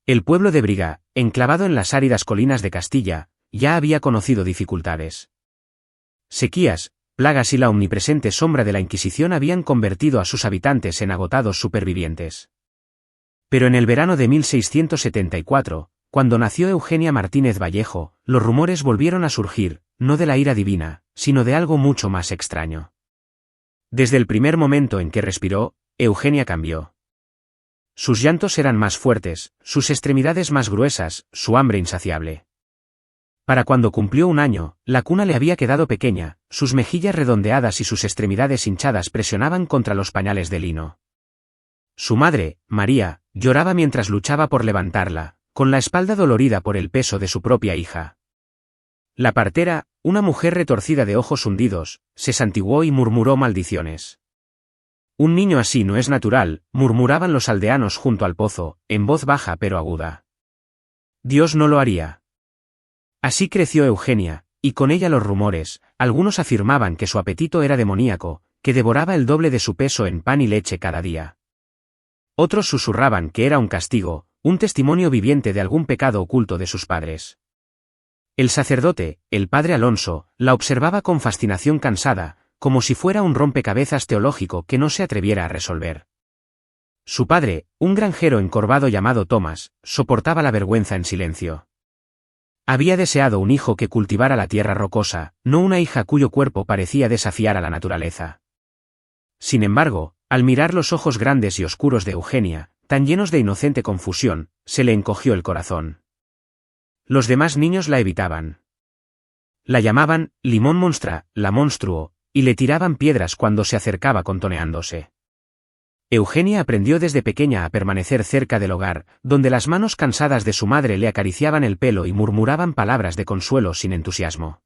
El pueblo de Briga, enclavado en las áridas colinas de Castilla, ya había conocido dificultades. Sequías, plagas y la omnipresente sombra de la Inquisición habían convertido a sus habitantes en agotados supervivientes. Pero en el verano de 1674, cuando nació Eugenia Martínez Vallejo, los rumores volvieron a surgir, no de la ira divina, sino de algo mucho más extraño. Desde el primer momento en que respiró, Eugenia cambió. Sus llantos eran más fuertes, sus extremidades más gruesas, su hambre insaciable. Para cuando cumplió 1 año, la cuna le había quedado pequeña, sus mejillas redondeadas y sus extremidades hinchadas presionaban contra los pañales de lino. Su madre, María, lloraba mientras luchaba por levantarla, con la espalda dolorida por el peso de su propia hija. La partera, una mujer retorcida de ojos hundidos, se santiguó y murmuró maldiciones. Un niño así no es natural, murmuraban los aldeanos junto al pozo, en voz baja pero aguda. Dios no lo haría. Así creció Eugenia, y con ella los rumores. Algunos afirmaban que su apetito era demoníaco, que devoraba el doble de su peso en pan y leche cada día. Otros susurraban que era un castigo, un testimonio viviente de algún pecado oculto de sus padres. El sacerdote, el padre Alonso, la observaba con fascinación cansada, como si fuera un rompecabezas teológico que no se atreviera a resolver. Su padre, un granjero encorvado llamado Tomás, soportaba la vergüenza en silencio. Había deseado un hijo que cultivara la tierra rocosa, no una hija cuyo cuerpo parecía desafiar a la naturaleza. Sin embargo, al mirar los ojos grandes y oscuros de Eugenia, tan llenos de inocente confusión, se le encogió el corazón. Los demás niños la evitaban. La llamaban Limón Monstra, la monstruo, y le tiraban piedras cuando se acercaba contoneándose. Eugenia aprendió desde pequeña a permanecer cerca del hogar, donde las manos cansadas de su madre le acariciaban el pelo y murmuraban palabras de consuelo sin entusiasmo.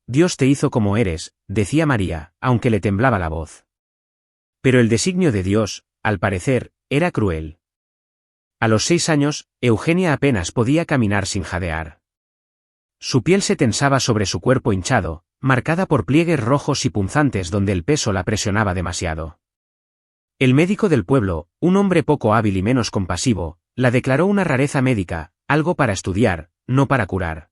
Dios te hizo como eres, decía María, aunque le temblaba la voz. Pero el designio de Dios, al parecer, era cruel. A los 6 años, Eugenia apenas podía caminar sin jadear. Su piel se tensaba sobre su cuerpo hinchado, marcada por pliegues rojos y punzantes donde el peso la presionaba demasiado. El médico del pueblo, un hombre poco hábil y menos compasivo, la declaró una rareza médica, algo para estudiar, no para curar.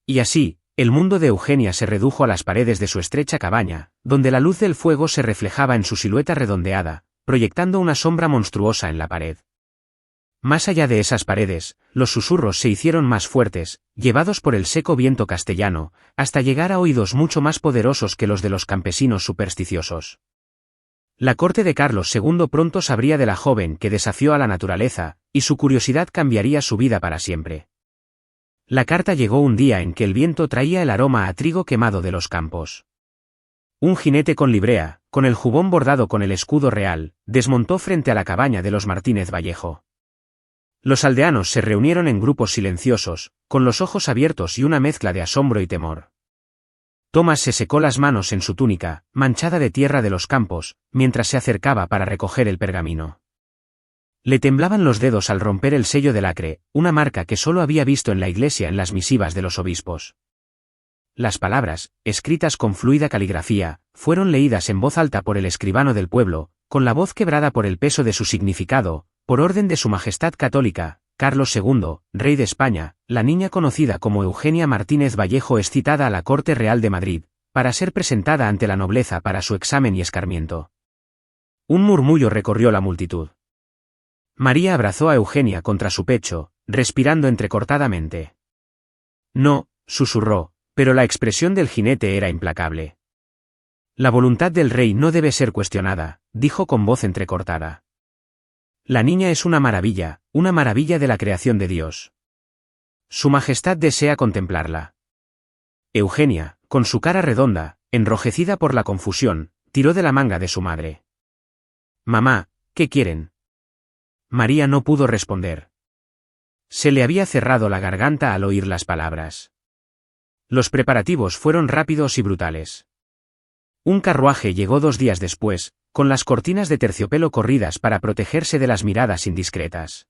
Y así, el mundo de Eugenia se redujo a las paredes de su estrecha cabaña, donde la luz del fuego se reflejaba en su silueta redondeada, proyectando una sombra monstruosa en la pared. Más allá de esas paredes, los susurros se hicieron más fuertes, llevados por el seco viento castellano, hasta llegar a oídos mucho más poderosos que los de los campesinos supersticiosos. La corte de Carlos II pronto sabría de la joven que desafió a la naturaleza, y su curiosidad cambiaría su vida para siempre. La carta llegó un día en que el viento traía el aroma a trigo quemado de los campos. Un jinete con librea, con el jubón bordado con el escudo real, desmontó frente a la cabaña de los Martínez Vallejo. Los aldeanos se reunieron en grupos silenciosos, con los ojos abiertos y una mezcla de asombro y temor. Tomás se secó las manos en su túnica, manchada de tierra de los campos, mientras se acercaba para recoger el pergamino. Le temblaban los dedos al romper el sello de lacre, una marca que solo había visto en la iglesia en las misivas de los obispos. Las palabras, escritas con fluida caligrafía, fueron leídas en voz alta por el escribano del pueblo, con la voz quebrada por el peso de su significado. Por orden de Su Majestad Católica, Carlos II, Rey de España, la niña conocida como Eugenia Martínez Vallejo es citada a la Corte Real de Madrid, para ser presentada ante la nobleza para su examen y escarmiento. Un murmullo recorrió la multitud. María abrazó a Eugenia contra su pecho, respirando entrecortadamente. No, susurró, pero la expresión del jinete era implacable. La voluntad del rey no debe ser cuestionada, dijo con voz entrecortada. La niña es una maravilla de la creación de Dios. Su Majestad desea contemplarla. Eugenia, con su cara redonda, enrojecida por la confusión, tiró de la manga de su madre. Mamá, ¿qué quieren? María no pudo responder. Se le había cerrado la garganta al oír las palabras. Los preparativos fueron rápidos y brutales. Un carruaje llegó 2 días después, con las cortinas de terciopelo corridas para protegerse de las miradas indiscretas.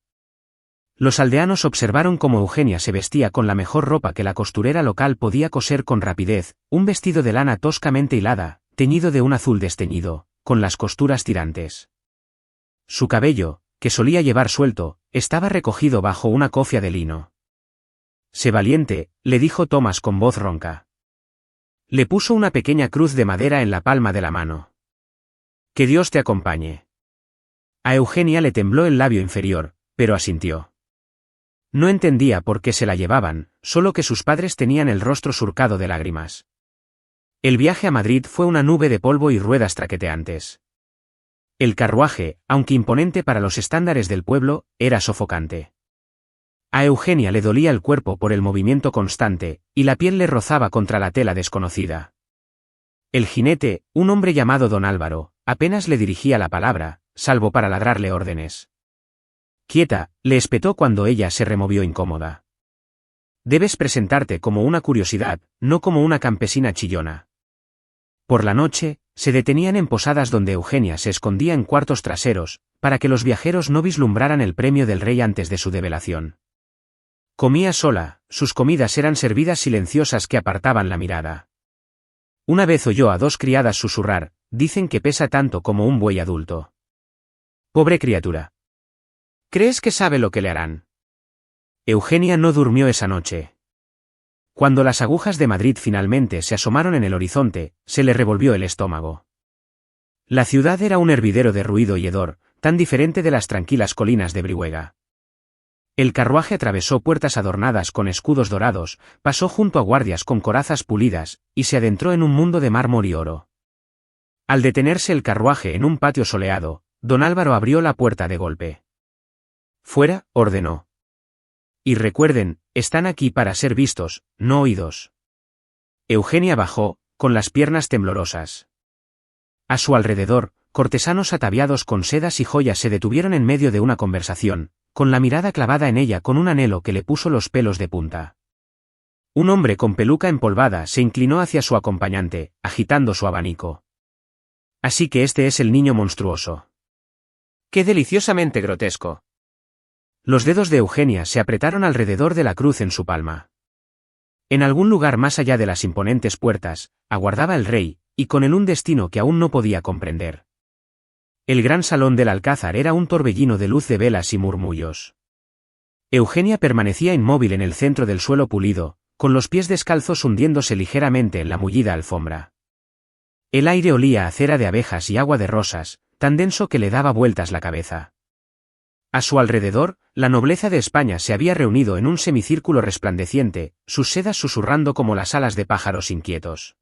Los aldeanos observaron cómo Eugenia se vestía con la mejor ropa que la costurera local podía coser con rapidez, un vestido de lana toscamente hilada, teñido de un azul desteñido, con las costuras tirantes. Su cabello, que solía llevar suelto, estaba recogido bajo una cofia de lino. Sé valiente, le dijo Thomas con voz ronca. Le puso una pequeña cruz de madera en la palma de la mano. Que Dios te acompañe. A Eugenia le tembló el labio inferior, pero asintió. No entendía por qué se la llevaban, solo que sus padres tenían el rostro surcado de lágrimas. El viaje a Madrid fue una nube de polvo y ruedas traqueteantes. El carruaje, aunque imponente para los estándares del pueblo, era sofocante. A Eugenia le dolía el cuerpo por el movimiento constante, y la piel le rozaba contra la tela desconocida. El jinete, un hombre llamado don Álvaro, apenas le dirigía la palabra, salvo para ladrarle órdenes. Quieta, le espetó cuando ella se removió incómoda. Debes presentarte como una curiosidad, no como una campesina chillona. Por la noche, se detenían en posadas donde Eugenia se escondía en cuartos traseros, para que los viajeros no vislumbraran el premio del rey antes de su develación. Comía sola, sus comidas eran servidas silenciosas que apartaban la mirada. Una vez oyó a 2 criadas susurrar, dicen que pesa tanto como un buey adulto. Pobre criatura. ¿Crees que sabe lo que le harán? Eugenia no durmió esa noche. Cuando las agujas de Madrid finalmente se asomaron en el horizonte, se le revolvió el estómago. La ciudad era un hervidero de ruido y hedor, tan diferente de las tranquilas colinas de Brihuega. El carruaje atravesó puertas adornadas con escudos dorados, pasó junto a guardias con corazas pulidas, y se adentró en un mundo de mármol y oro. Al detenerse el carruaje en un patio soleado, don Álvaro abrió la puerta de golpe. Fuera, ordenó. Y recuerden, están aquí para ser vistos, no oídos. Eugenia bajó, con las piernas temblorosas. A su alrededor, cortesanos ataviados con sedas y joyas se detuvieron en medio de una conversación, con la mirada clavada en ella con un anhelo que le puso los pelos de punta. Un hombre con peluca empolvada se inclinó hacia su acompañante, agitando su abanico. Así que este es el niño monstruoso. ¡Qué deliciosamente grotesco! Los dedos de Eugenia se apretaron alrededor de la cruz en su palma. En algún lugar más allá de las imponentes puertas, aguardaba el rey, y con él un destino que aún no podía comprender. El gran salón del Alcázar era un torbellino de luz de velas y murmullos. Eugenia permanecía inmóvil en el centro del suelo pulido, con los pies descalzos hundiéndose ligeramente en la mullida alfombra. El aire olía a cera de abejas y agua de rosas, tan denso que le daba vueltas la cabeza. A su alrededor, la nobleza de España se había reunido en un semicírculo resplandeciente, sus sedas susurrando como las alas de pájaros inquietos.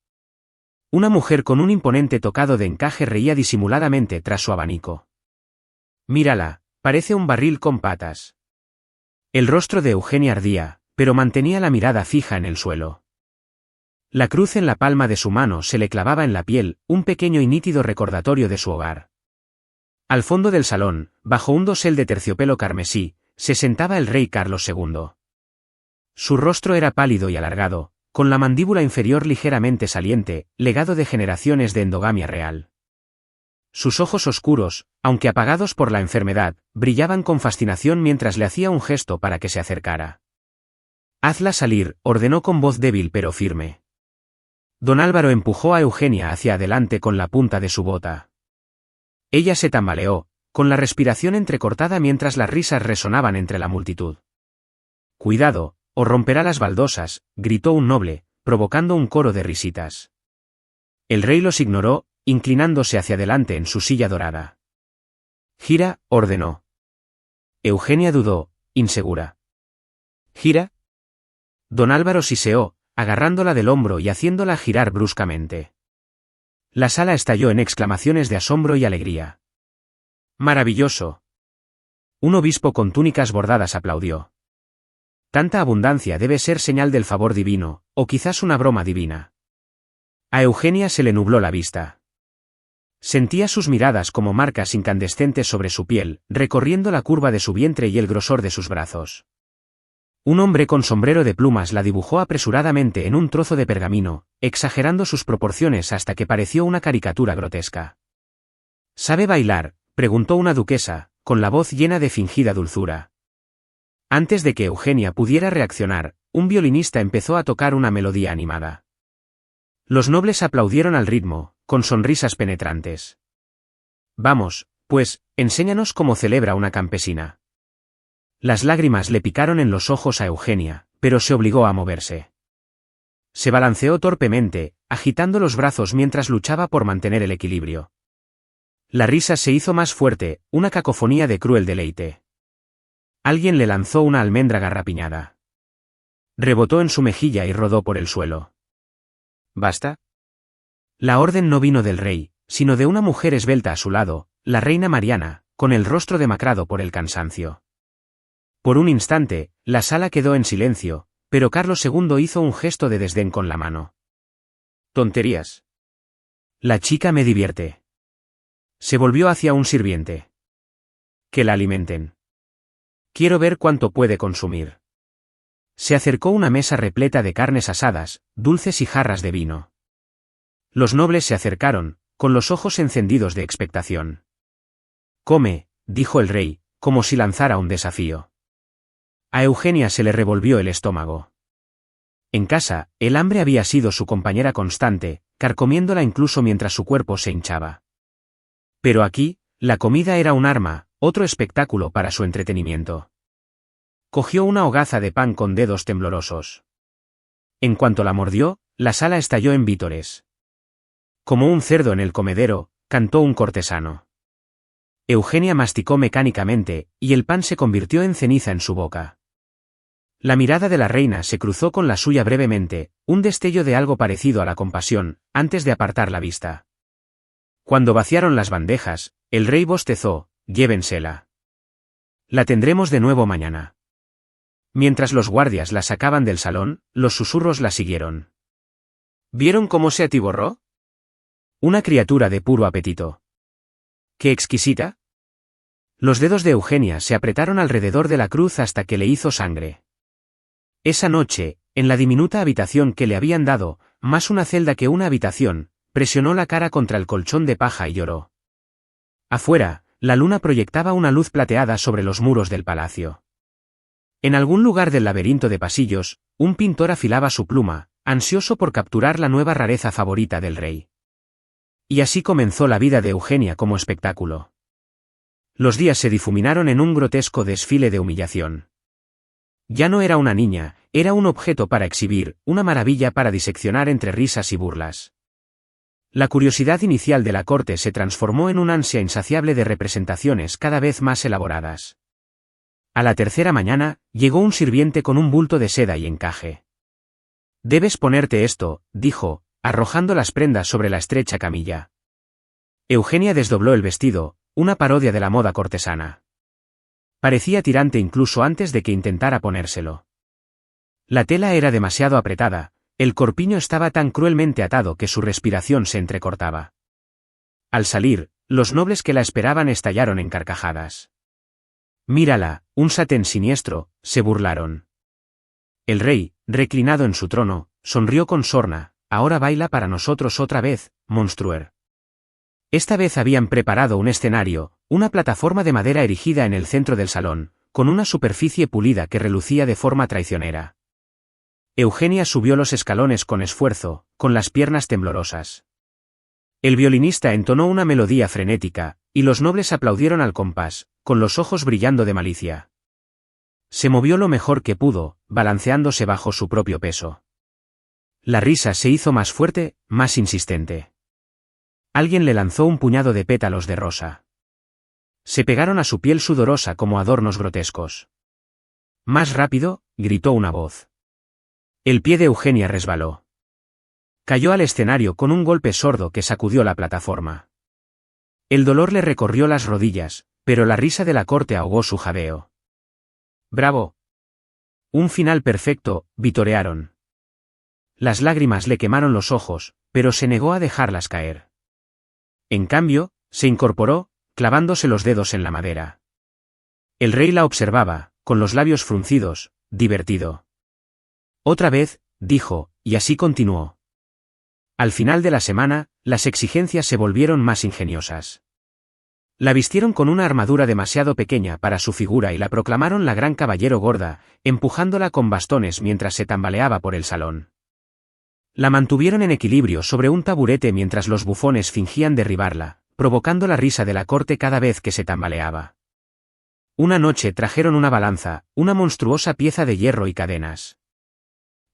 Una mujer con un imponente tocado de encaje reía disimuladamente tras su abanico. Mírala, parece un barril con patas. El rostro de Eugenia ardía, pero mantenía la mirada fija en el suelo. La cruz en la palma de su mano se le clavaba en la piel, un pequeño y nítido recordatorio de su hogar. Al fondo del salón, bajo un dosel de terciopelo carmesí, se sentaba el rey Carlos II. Su rostro era pálido y alargado, con la mandíbula inferior ligeramente saliente, legado de generaciones de endogamia real. Sus ojos oscuros, aunque apagados por la enfermedad, brillaban con fascinación mientras le hacía un gesto para que se acercara. «Hazla salir», ordenó con voz débil pero firme. Don Álvaro empujó a Eugenia hacia adelante con la punta de su bota. Ella se tambaleó, con la respiración entrecortada mientras las risas resonaban entre la multitud. «Cuidado, o romperá las baldosas», gritó un noble, provocando un coro de risitas. El rey los ignoró, inclinándose hacia adelante en su silla dorada. «Gira», ordenó. Eugenia dudó, insegura. «¿Gira?» Don Álvaro siseó, agarrándola del hombro y haciéndola girar bruscamente. La sala estalló en exclamaciones de asombro y alegría. «¡Maravilloso!». Un obispo con túnicas bordadas aplaudió. Tanta abundancia debe ser señal del favor divino, o quizás una broma divina. A Eugenia se le nubló la vista. Sentía sus miradas como marcas incandescentes sobre su piel, recorriendo la curva de su vientre y el grosor de sus brazos. Un hombre con sombrero de plumas la dibujó apresuradamente en un trozo de pergamino, exagerando sus proporciones hasta que pareció una caricatura grotesca. «¿Sabe bailar?», preguntó una duquesa, con la voz llena de fingida dulzura. Antes de que Eugenia pudiera reaccionar, un violinista empezó a tocar una melodía animada. Los nobles aplaudieron al ritmo, con sonrisas penetrantes. «Vamos, pues, enséñanos cómo celebra una campesina». Las lágrimas le picaron en los ojos a Eugenia, pero se obligó a moverse. Se balanceó torpemente, agitando los brazos mientras luchaba por mantener el equilibrio. La risa se hizo más fuerte, una cacofonía de cruel deleite. Alguien le lanzó una almendra garrapiñada. Rebotó en su mejilla y rodó por el suelo. ¿Basta? La orden no vino del rey, sino de una mujer esbelta a su lado, la reina Mariana, con el rostro demacrado por el cansancio. Por un instante, la sala quedó en silencio, pero Carlos II hizo un gesto de desdén con la mano. Tonterías. La chica me divierte. Se volvió hacia un sirviente. Que la alimenten. Quiero ver cuánto puede consumir. Se acercó una mesa repleta de carnes asadas, dulces y jarras de vino. Los nobles se acercaron, con los ojos encendidos de expectación. Come, dijo el rey, como si lanzara un desafío. A Eugenia se le revolvió el estómago. En casa, el hambre había sido su compañera constante, carcomiéndola incluso mientras su cuerpo se hinchaba. Pero aquí, la comida era un arma, otro espectáculo para su entretenimiento. Cogió una hogaza de pan con dedos temblorosos. En cuanto la mordió, la sala estalló en vítores. Como un cerdo en el comedero, cantó un cortesano. Eugenia masticó mecánicamente, y el pan se convirtió en ceniza en su boca. La mirada de la reina se cruzó con la suya brevemente, un destello de algo parecido a la compasión, antes de apartar la vista. Cuando vaciaron las bandejas, el rey bostezó: llévensela. La tendremos de nuevo mañana. Mientras los guardias la sacaban del salón, los susurros la siguieron. ¿Vieron cómo se atiborró? Una criatura de puro apetito. ¡Qué exquisita! Los dedos de Eugenia se apretaron alrededor de la cruz hasta que le hizo sangre. Esa noche, en la diminuta habitación que le habían dado, más una celda que una habitación, presionó la cara contra el colchón de paja y lloró. Afuera, la luna proyectaba una luz plateada sobre los muros del palacio. En algún lugar del laberinto de pasillos, un pintor afilaba su pluma, ansioso por capturar la nueva rareza favorita del rey. Y así comenzó la vida de Eugenia como espectáculo. Los días se difuminaron en un grotesco desfile de humillación. Ya no era una niña, era un objeto para exhibir, una maravilla para diseccionar entre risas y burlas. La curiosidad inicial de la corte se transformó en un ansia insaciable de representaciones cada vez más elaboradas. A la tercera mañana, llegó un sirviente con un bulto de seda y encaje. «Debes ponerte esto», dijo, arrojando las prendas sobre la estrecha camilla. Eugenia desdobló el vestido, una parodia de la moda cortesana. Parecía tirante incluso antes de que intentara ponérselo. La tela era demasiado apretada, el corpiño estaba tan cruelmente atado que su respiración se entrecortaba. Al salir, los nobles que la esperaban estallaron en carcajadas. «Mírala, un satén siniestro», se burlaron. El rey, reclinado en su trono, sonrió con sorna: «Ahora baila para nosotros otra vez, monstruer». Esta vez habían preparado un escenario, una plataforma de madera erigida en el centro del salón, con una superficie pulida que relucía de forma traicionera. Eugenia subió los escalones con esfuerzo, con las piernas temblorosas. El violinista entonó una melodía frenética, y los nobles aplaudieron al compás, con los ojos brillando de malicia. Se movió lo mejor que pudo, balanceándose bajo su propio peso. La risa se hizo más fuerte, más insistente. Alguien le lanzó un puñado de pétalos de rosa. Se pegaron a su piel sudorosa como adornos grotescos. «Más rápido», gritó una voz. El pie de Eugenia resbaló. Cayó al escenario con un golpe sordo que sacudió la plataforma. El dolor le recorrió las rodillas, pero la risa de la corte ahogó su jadeo. «¡Bravo! Un final perfecto», vitorearon. Las lágrimas le quemaron los ojos, pero se negó a dejarlas caer. En cambio, se incorporó, clavándose los dedos en la madera. El rey la observaba, con los labios fruncidos, divertido. «Otra vez», dijo, y así continuó. Al final de la semana, las exigencias se volvieron más ingeniosas. La vistieron con una armadura demasiado pequeña para su figura y la proclamaron la gran caballero gorda, empujándola con bastones mientras se tambaleaba por el salón. La mantuvieron en equilibrio sobre un taburete mientras los bufones fingían derribarla, provocando la risa de la corte cada vez que se tambaleaba. Una noche trajeron una balanza, una monstruosa pieza de hierro y cadenas.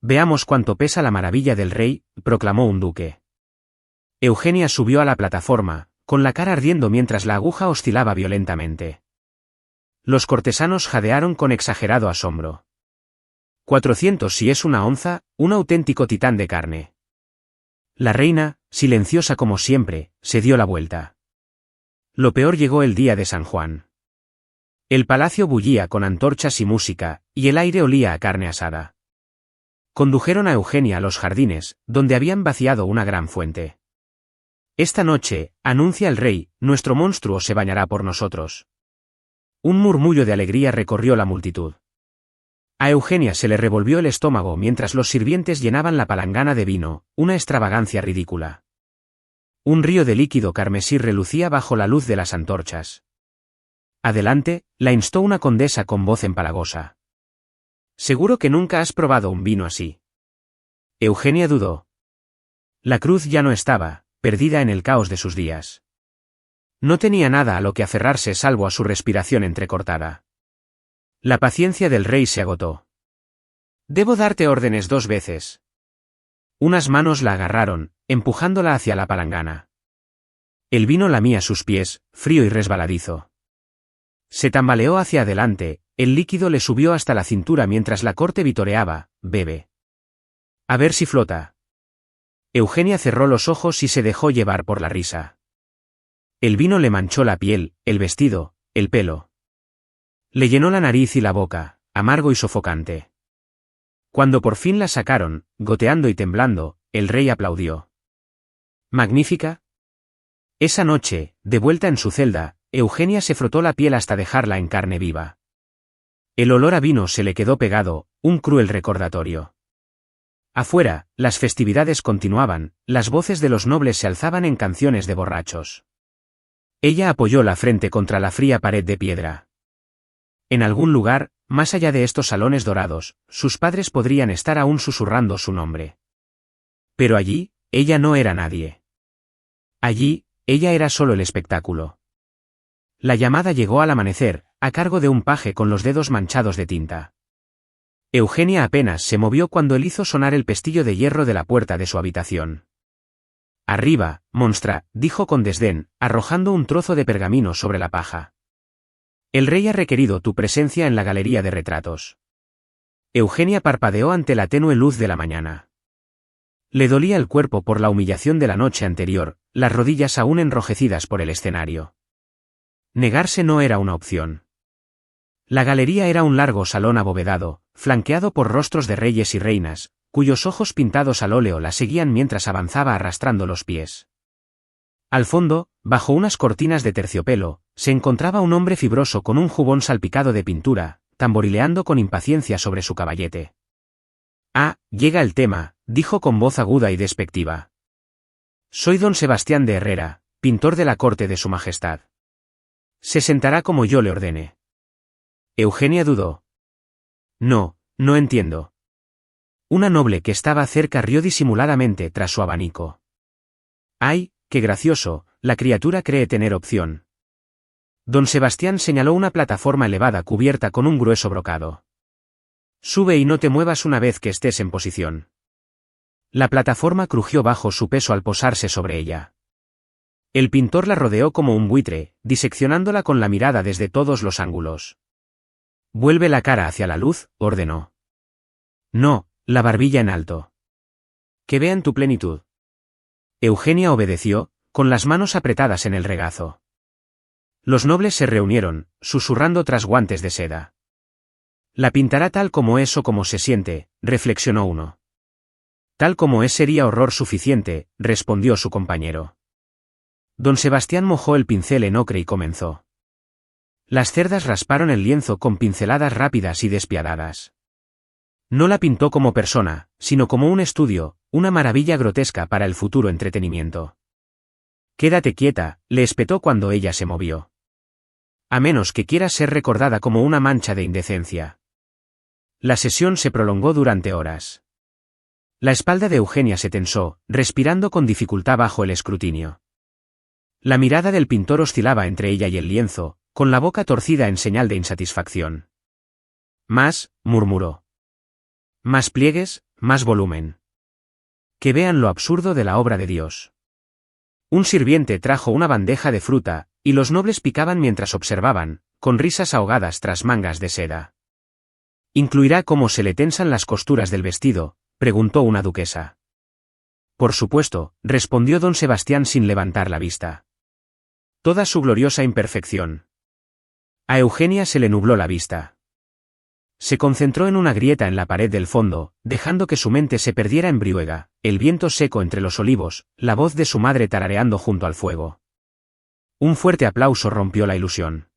Veamos cuánto pesa la maravilla del rey, proclamó un duque. Eugenia subió a la plataforma, con la cara ardiendo mientras la aguja oscilaba violentamente. Los cortesanos jadearon con exagerado asombro. 400 si es una onza, un auténtico titán de carne. La reina, silenciosa como siempre, se dio la vuelta. Lo peor llegó el día de San Juan. El palacio bullía con antorchas y música, y el aire olía a carne asada. Condujeron a Eugenia a los jardines, donde habían vaciado una gran fuente. Esta noche, anuncia el rey, nuestro monstruo se bañará por nosotros. Un murmullo de alegría recorrió la multitud. A Eugenia se le revolvió el estómago mientras los sirvientes llenaban la palangana de vino, una extravagancia ridícula. Un río de líquido carmesí relucía bajo la luz de las antorchas. Adelante, la instó una condesa con voz empalagosa. Seguro que nunca has probado un vino así. Eugenia dudó. La cruz ya no estaba, perdida en el caos de sus días. No tenía nada a lo que aferrarse salvo a su respiración entrecortada. La paciencia del rey se agotó. Debo darte órdenes 2 veces. Unas manos la agarraron, empujándola hacia la palangana. El vino lamía sus pies, frío y resbaladizo. Se tambaleó hacia adelante, el líquido le subió hasta la cintura mientras la corte vitoreaba, bebe. A ver si flota. Eugenia cerró los ojos y se dejó llevar por la risa. El vino le manchó la piel, el vestido, el pelo. Le llenó la nariz y la boca, amargo y sofocante. Cuando por fin la sacaron, goteando y temblando, el rey aplaudió. ¿Magnífica? Esa noche, de vuelta en su celda, Eugenia se frotó la piel hasta dejarla en carne viva. El olor a vino se le quedó pegado, un cruel recordatorio. Afuera, las festividades continuaban, las voces de los nobles se alzaban en canciones de borrachos. Ella apoyó la frente contra la fría pared de piedra. En algún lugar, más allá de estos salones dorados, sus padres podrían estar aún susurrando su nombre. Pero allí, ella no era nadie. Allí, ella era solo el espectáculo. La llamada llegó al amanecer, a cargo de un paje con los dedos manchados de tinta. Eugenia apenas se movió cuando él hizo sonar el pestillo de hierro de la puerta de su habitación. Arriba, monstra, dijo con desdén, arrojando un trozo de pergamino sobre la paja. El rey ha requerido tu presencia en la galería de retratos. Eugenia parpadeó ante la tenue luz de la mañana. Le dolía el cuerpo por la humillación de la noche anterior, las rodillas aún enrojecidas por el escenario. Negarse no era una opción. La galería era un largo salón abovedado, flanqueado por rostros de reyes y reinas, cuyos ojos pintados al óleo la seguían mientras avanzaba arrastrando los pies. Al fondo, bajo unas cortinas de terciopelo, se encontraba un hombre fibroso con un jubón salpicado de pintura, tamborileando con impaciencia sobre su caballete. Ah, llega el tema, dijo con voz aguda y despectiva. Soy don Sebastián de Herrera, pintor de la corte de su majestad. Se sentará como yo le ordene. Eugenia dudó. No, no entiendo. Una noble que estaba cerca rió disimuladamente tras su abanico. ¡Ay, qué gracioso! La criatura cree tener opción. Don Sebastián señaló una plataforma elevada cubierta con un grueso brocado. Sube y no te muevas una vez que estés en posición. La plataforma crujió bajo su peso al posarse sobre ella. El pintor la rodeó como un buitre, diseccionándola con la mirada desde todos los ángulos. Vuelve la cara hacia la luz, ordenó. No, la barbilla en alto. Que vean tu plenitud. Eugenia obedeció, con las manos apretadas en el regazo. Los nobles se reunieron, susurrando tras guantes de seda. La pintará tal como es o como se siente, reflexionó uno. Tal como es sería horror suficiente, respondió su compañero. Don Sebastián mojó el pincel en ocre y comenzó. Las cerdas rasparon el lienzo con pinceladas rápidas y despiadadas. No la pintó como persona, sino como un estudio, una maravilla grotesca para el futuro entretenimiento. Quédate quieta, le espetó cuando ella se movió. A menos que quieras ser recordada como una mancha de indecencia. La sesión se prolongó durante horas. La espalda de Eugenia se tensó, respirando con dificultad bajo el escrutinio. La mirada del pintor oscilaba entre ella y el lienzo, con la boca torcida en señal de insatisfacción. Más, murmuró. Más pliegues, más volumen. Que vean lo absurdo de la obra de Dios. Un sirviente trajo una bandeja de fruta, y los nobles picaban mientras observaban, con risas ahogadas tras mangas de seda. ¿Incluirá cómo se le tensan las costuras del vestido?, preguntó una duquesa. Por supuesto, respondió don Sebastián sin levantar la vista. Toda su gloriosa imperfección. A Eugenia se le nubló la vista. Se concentró en una grieta en la pared del fondo, dejando que su mente se perdiera en Brihuega, el viento seco entre los olivos, la voz de su madre tarareando junto al fuego. Un fuerte aplauso rompió la ilusión.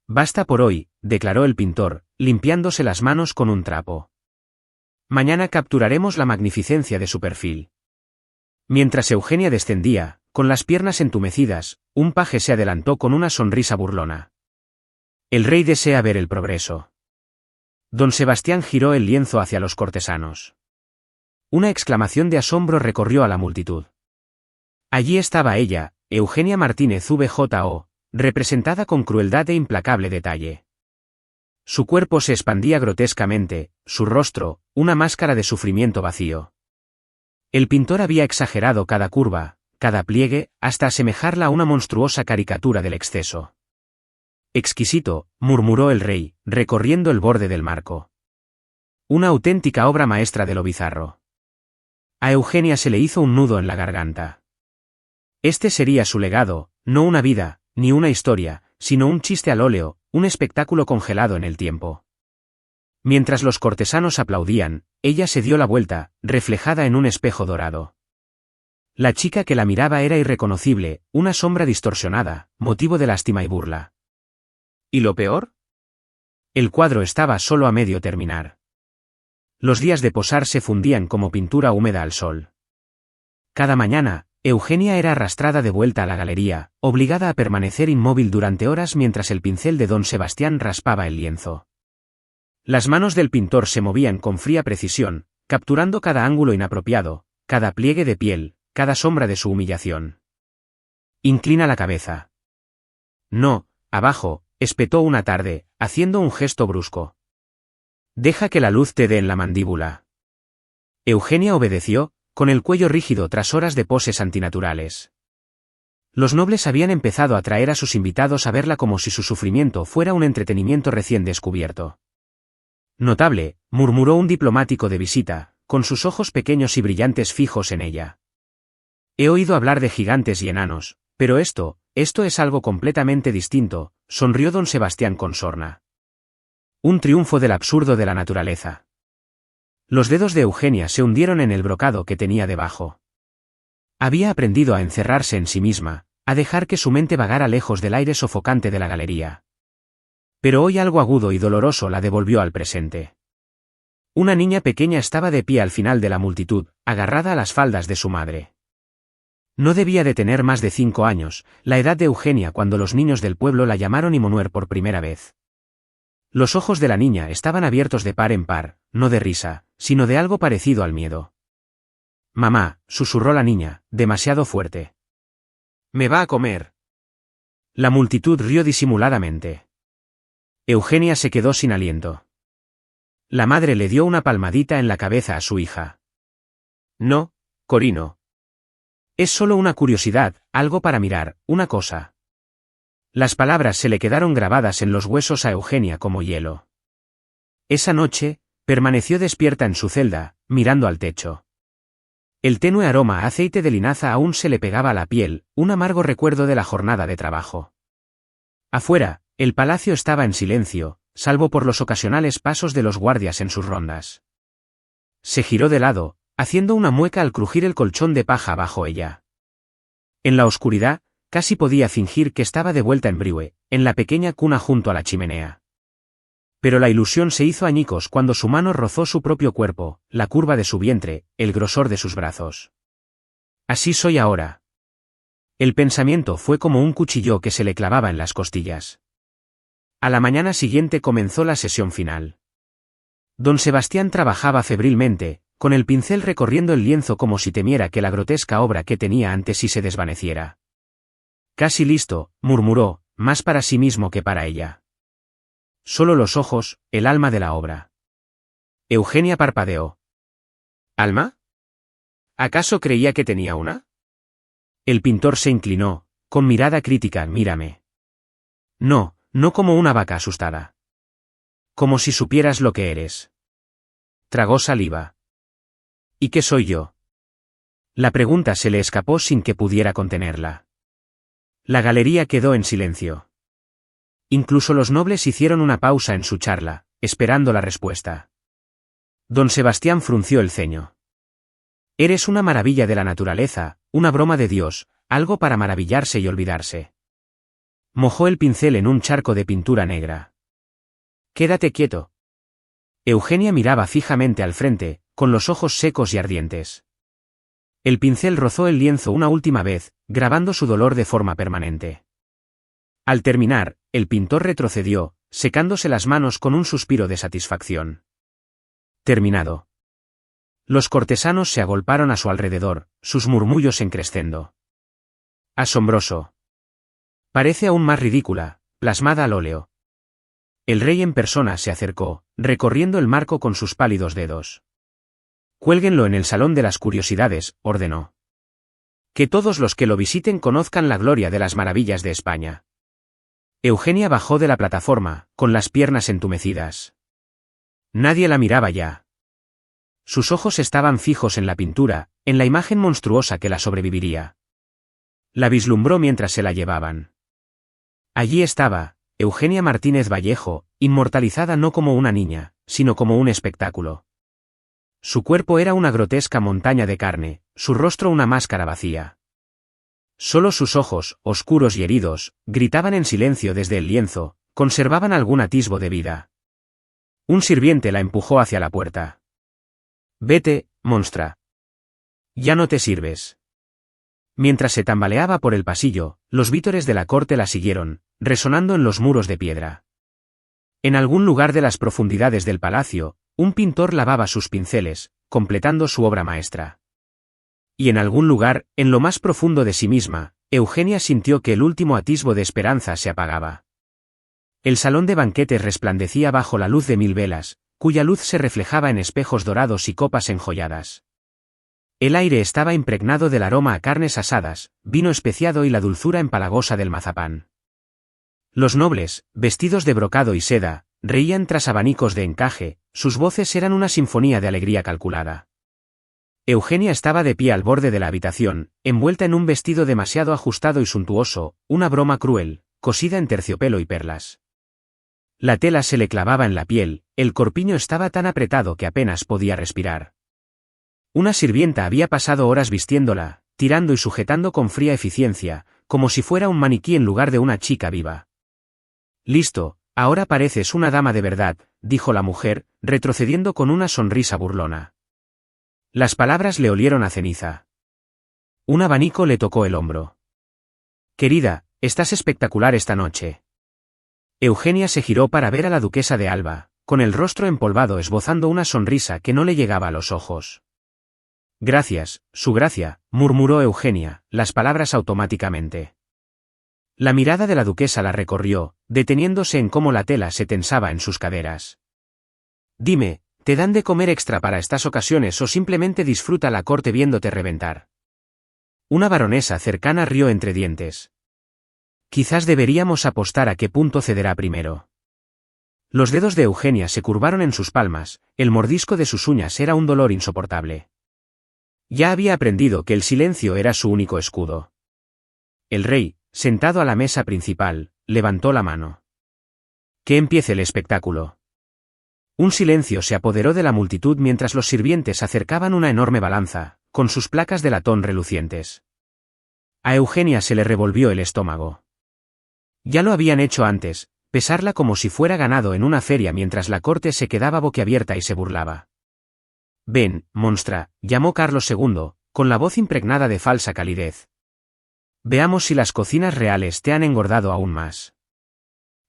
Basta por hoy, declaró el pintor, limpiándose las manos con un trapo. Mañana capturaremos la magnificencia de su perfil. Mientras Eugenia descendía, con las piernas entumecidas, un paje se adelantó con una sonrisa burlona. El rey desea ver el progreso. Don Sebastián giró el lienzo hacia los cortesanos. Una exclamación de asombro recorrió a la multitud. Allí estaba ella, Eugenia Martínez VJO, representada con crueldad e implacable detalle. Su cuerpo se expandía grotescamente, su rostro, una máscara de sufrimiento vacío. El pintor había exagerado cada curva, cada pliegue, hasta asemejarla a una monstruosa caricatura del exceso. Exquisito, murmuró el rey, recorriendo el borde del marco. Una auténtica obra maestra de lo bizarro. A Eugenia se le hizo un nudo en la garganta. Este sería su legado, no una vida, ni una historia, sino un chiste al óleo, un espectáculo congelado en el tiempo. Mientras los cortesanos aplaudían, ella se dio la vuelta, reflejada en un espejo dorado. La chica que la miraba era irreconocible, una sombra distorsionada, motivo de lástima y burla. ¿Y lo peor? El cuadro estaba solo a medio terminar. Los días de posar se fundían como pintura húmeda al sol. Cada mañana, Eugenia era arrastrada de vuelta a la galería, obligada a permanecer inmóvil durante horas mientras el pincel de don Sebastián raspaba el lienzo. Las manos del pintor se movían con fría precisión, capturando cada ángulo inapropiado, cada pliegue de piel, cada sombra de su humillación. Inclina la cabeza. No, abajo, espetó una tarde, haciendo un gesto brusco. Deja que la luz te dé en la mandíbula. Eugenia obedeció, con el cuello rígido tras horas de poses antinaturales. Los nobles habían empezado a traer a sus invitados a verla como si su sufrimiento fuera un entretenimiento recién descubierto. Notable, murmuró un diplomático de visita, con sus ojos pequeños y brillantes fijos en ella. He oído hablar de gigantes y enanos, pero esto es algo completamente distinto, sonrió don Sebastián con sorna. Un triunfo del absurdo de la naturaleza. Los dedos de Eugenia se hundieron en el brocado que tenía debajo. Había aprendido a encerrarse en sí misma, a dejar que su mente vagara lejos del aire sofocante de la galería. Pero hoy algo agudo y doloroso la devolvió al presente. Una niña pequeña estaba de pie al final de la multitud, agarrada a las faldas de su madre. No debía de tener más de 5 años, la edad de Eugenia cuando los niños del pueblo la llamaron Immanuel por primera vez. Los ojos de la niña estaban abiertos de par en par, no de risa, sino de algo parecido al miedo. Mamá, susurró la niña, demasiado fuerte. Me va a comer. La multitud rió disimuladamente. Eugenia se quedó sin aliento. La madre le dio una palmadita en la cabeza a su hija. No, Corino. Es solo una curiosidad, algo para mirar, una cosa. Las palabras se le quedaron grabadas en los huesos a Eugenia como hielo. Esa noche, permaneció despierta en su celda, mirando al techo. El tenue aroma a aceite de linaza aún se le pegaba a la piel, un amargo recuerdo de la jornada de trabajo. Afuera, el palacio estaba en silencio, salvo por los ocasionales pasos de los guardias en sus rondas. Se giró de lado, haciendo una mueca al crujir el colchón de paja bajo ella. En la oscuridad, casi podía fingir que estaba de vuelta en Briue, en la pequeña cuna junto a la chimenea. Pero la ilusión se hizo añicos cuando su mano rozó su propio cuerpo, la curva de su vientre, el grosor de sus brazos. Así soy ahora. El pensamiento fue como un cuchillo que se le clavaba en las costillas. A la mañana siguiente comenzó la sesión final. Don Sebastián trabajaba febrilmente, con el pincel recorriendo el lienzo como si temiera que la grotesca obra que tenía ante sí se desvaneciera. Casi listo, murmuró, más para sí mismo que para ella. Solo los ojos, el alma de la obra. Eugenia parpadeó. ¿Alma? ¿Acaso creía que tenía una? El pintor se inclinó, con mirada crítica. Mírame. No, no como una vaca asustada. Como si supieras lo que eres. Tragó saliva. ¿Y qué soy yo? La pregunta se le escapó sin que pudiera contenerla. La galería quedó en silencio. Incluso los nobles hicieron una pausa en su charla, esperando la respuesta. Don Sebastián frunció el ceño. Eres una maravilla de la naturaleza, una broma de Dios, algo para maravillarse y olvidarse. Mojó el pincel en un charco de pintura negra. Quédate quieto. Eugenia miraba fijamente al frente, con los ojos secos y ardientes. El pincel rozó el lienzo una última vez, grabando su dolor de forma permanente. Al terminar, el pintor retrocedió, secándose las manos con un suspiro de satisfacción. Terminado. Los cortesanos se agolparon a su alrededor, sus murmullos en crescendo. Asombroso. Parece aún más ridícula, plasmada al óleo. El rey en persona se acercó, recorriendo el marco con sus pálidos dedos. Cuélguenlo en el Salón de las Curiosidades, ordenó. Que todos los que lo visiten conozcan la gloria de las maravillas de España. Eugenia bajó de la plataforma, con las piernas entumecidas. Nadie la miraba ya. Sus ojos estaban fijos en la pintura, en la imagen monstruosa que la sobreviviría. La vislumbró mientras se la llevaban. Allí estaba, Eugenia Martínez Vallejo, inmortalizada no como una niña, sino como un espectáculo. Su cuerpo era una grotesca montaña de carne, su rostro una máscara vacía. Solo sus ojos, oscuros y heridos, gritaban en silencio desde el lienzo, conservaban algún atisbo de vida. Un sirviente la empujó hacia la puerta. Vete, monstra. Ya no te sirves. Mientras se tambaleaba por el pasillo, los vítores de la corte la siguieron, resonando en los muros de piedra. En algún lugar de las profundidades del palacio, un pintor lavaba sus pinceles, completando su obra maestra. Y en algún lugar, en lo más profundo de sí misma, Eugenia sintió que el último atisbo de esperanza se apagaba. El salón de banquetes resplandecía bajo la luz de 1000 velas, cuya luz se reflejaba en espejos dorados y copas enjolladas. El aire estaba impregnado del aroma a carnes asadas, vino especiado y la dulzura empalagosa del mazapán. Los nobles, vestidos de brocado y seda, reían tras abanicos de encaje, sus voces eran una sinfonía de alegría calculada. Eugenia estaba de pie al borde de la habitación, envuelta en un vestido demasiado ajustado y suntuoso, una broma cruel, cosida en terciopelo y perlas. La tela se le clavaba en la piel, el corpiño estaba tan apretado que apenas podía respirar. Una sirvienta había pasado horas vistiéndola, tirando y sujetando con fría eficiencia, como si fuera un maniquí en lugar de una chica viva. Listo, ahora pareces una dama de verdad, dijo la mujer, retrocediendo con una sonrisa burlona. Las palabras le olieron a ceniza. Un abanico le tocó el hombro. Querida, estás espectacular esta noche. Eugenia se giró para ver a la duquesa de Alba, con el rostro empolvado esbozando una sonrisa que no le llegaba a los ojos. Gracias, su gracia, murmuró Eugenia, las palabras automáticamente. La mirada de la duquesa la recorrió, deteniéndose en cómo la tela se tensaba en sus caderas. Dime, ¿te dan de comer extra para estas ocasiones o simplemente disfruta la corte viéndote reventar? Una baronesa cercana rió entre dientes. Quizás deberíamos apostar a qué punto cederá primero. Los dedos de Eugenia se curvaron en sus palmas, el mordisco de sus uñas era un dolor insoportable. Ya había aprendido que el silencio era su único escudo. El rey, sentado a la mesa principal, levantó la mano. Que empiece el espectáculo. Un silencio se apoderó de la multitud mientras los sirvientes acercaban una enorme balanza, con sus placas de latón relucientes. A Eugenia se le revolvió el estómago. Ya lo habían hecho antes, pesarla como si fuera ganado en una feria mientras la corte se quedaba boquiabierta y se burlaba. Ven, monstra, llamó Carlos II, con la voz impregnada de falsa calidez. Veamos si las cocinas reales te han engordado aún más.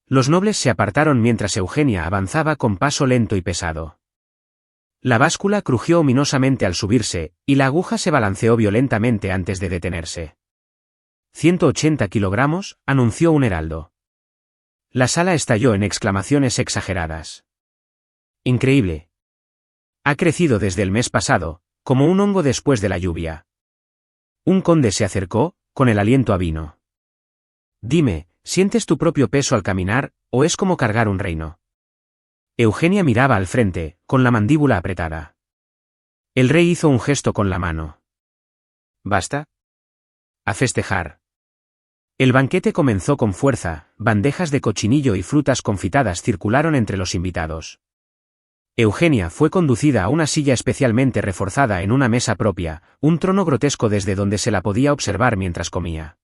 Los nobles se apartaron mientras Eugenia avanzaba con paso lento y pesado. La báscula crujió ominosamente al subirse, y la aguja se balanceó violentamente antes de detenerse. 180 kilogramos, anunció un heraldo. La sala estalló en exclamaciones exageradas. Increíble. Ha crecido desde el mes pasado, como un hongo después de la lluvia. Un conde se acercó, con el aliento a vino. Dime, ¿sientes tu propio peso al caminar, o es como cargar un reino? Eugenia miraba al frente, con la mandíbula apretada. El rey hizo un gesto con la mano. ¿Basta? A festejar. El banquete comenzó con fuerza, bandejas de cochinillo y frutas confitadas circularon entre los invitados. Eugenia fue conducida a una silla especialmente reforzada en una mesa propia, un trono grotesco desde donde se la podía observar mientras comía.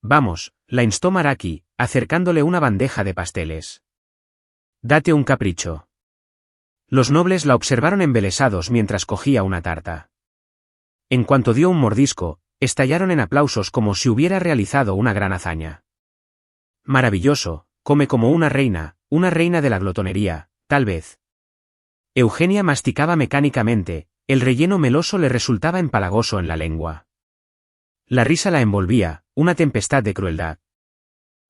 Vamos, la instó Maraki, acercándole una bandeja de pasteles. Date un capricho. Los nobles la observaron embelesados mientras cogía una tarta. En cuanto dio un mordisco, estallaron en aplausos como si hubiera realizado una gran hazaña. Maravilloso, come como una reina de la glotonería, tal vez. Eugenia masticaba mecánicamente, el relleno meloso le resultaba empalagoso en la lengua. La risa la envolvía, una tempestad de crueldad.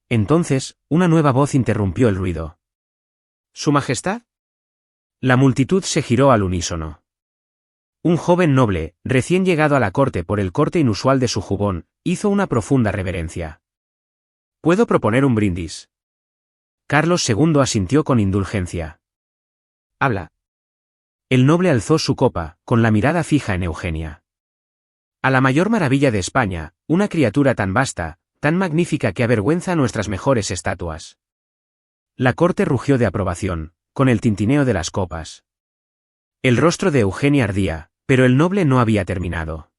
Entonces, una nueva voz interrumpió el ruido. ¿Su Majestad? La multitud se giró al unísono. Un joven noble, recién llegado a la corte por el corte inusual de su jubón, hizo una profunda reverencia. ¿Puedo proponer un brindis? Carlos II asintió con indulgencia. Habla. El noble alzó su copa, con la mirada fija en Eugenia. A la mayor maravilla de España, una criatura tan vasta, tan magnífica que avergüenza a nuestras mejores estatuas. La corte rugió de aprobación, con el tintineo de las copas. El rostro de Eugenia ardía, pero el noble no había terminado.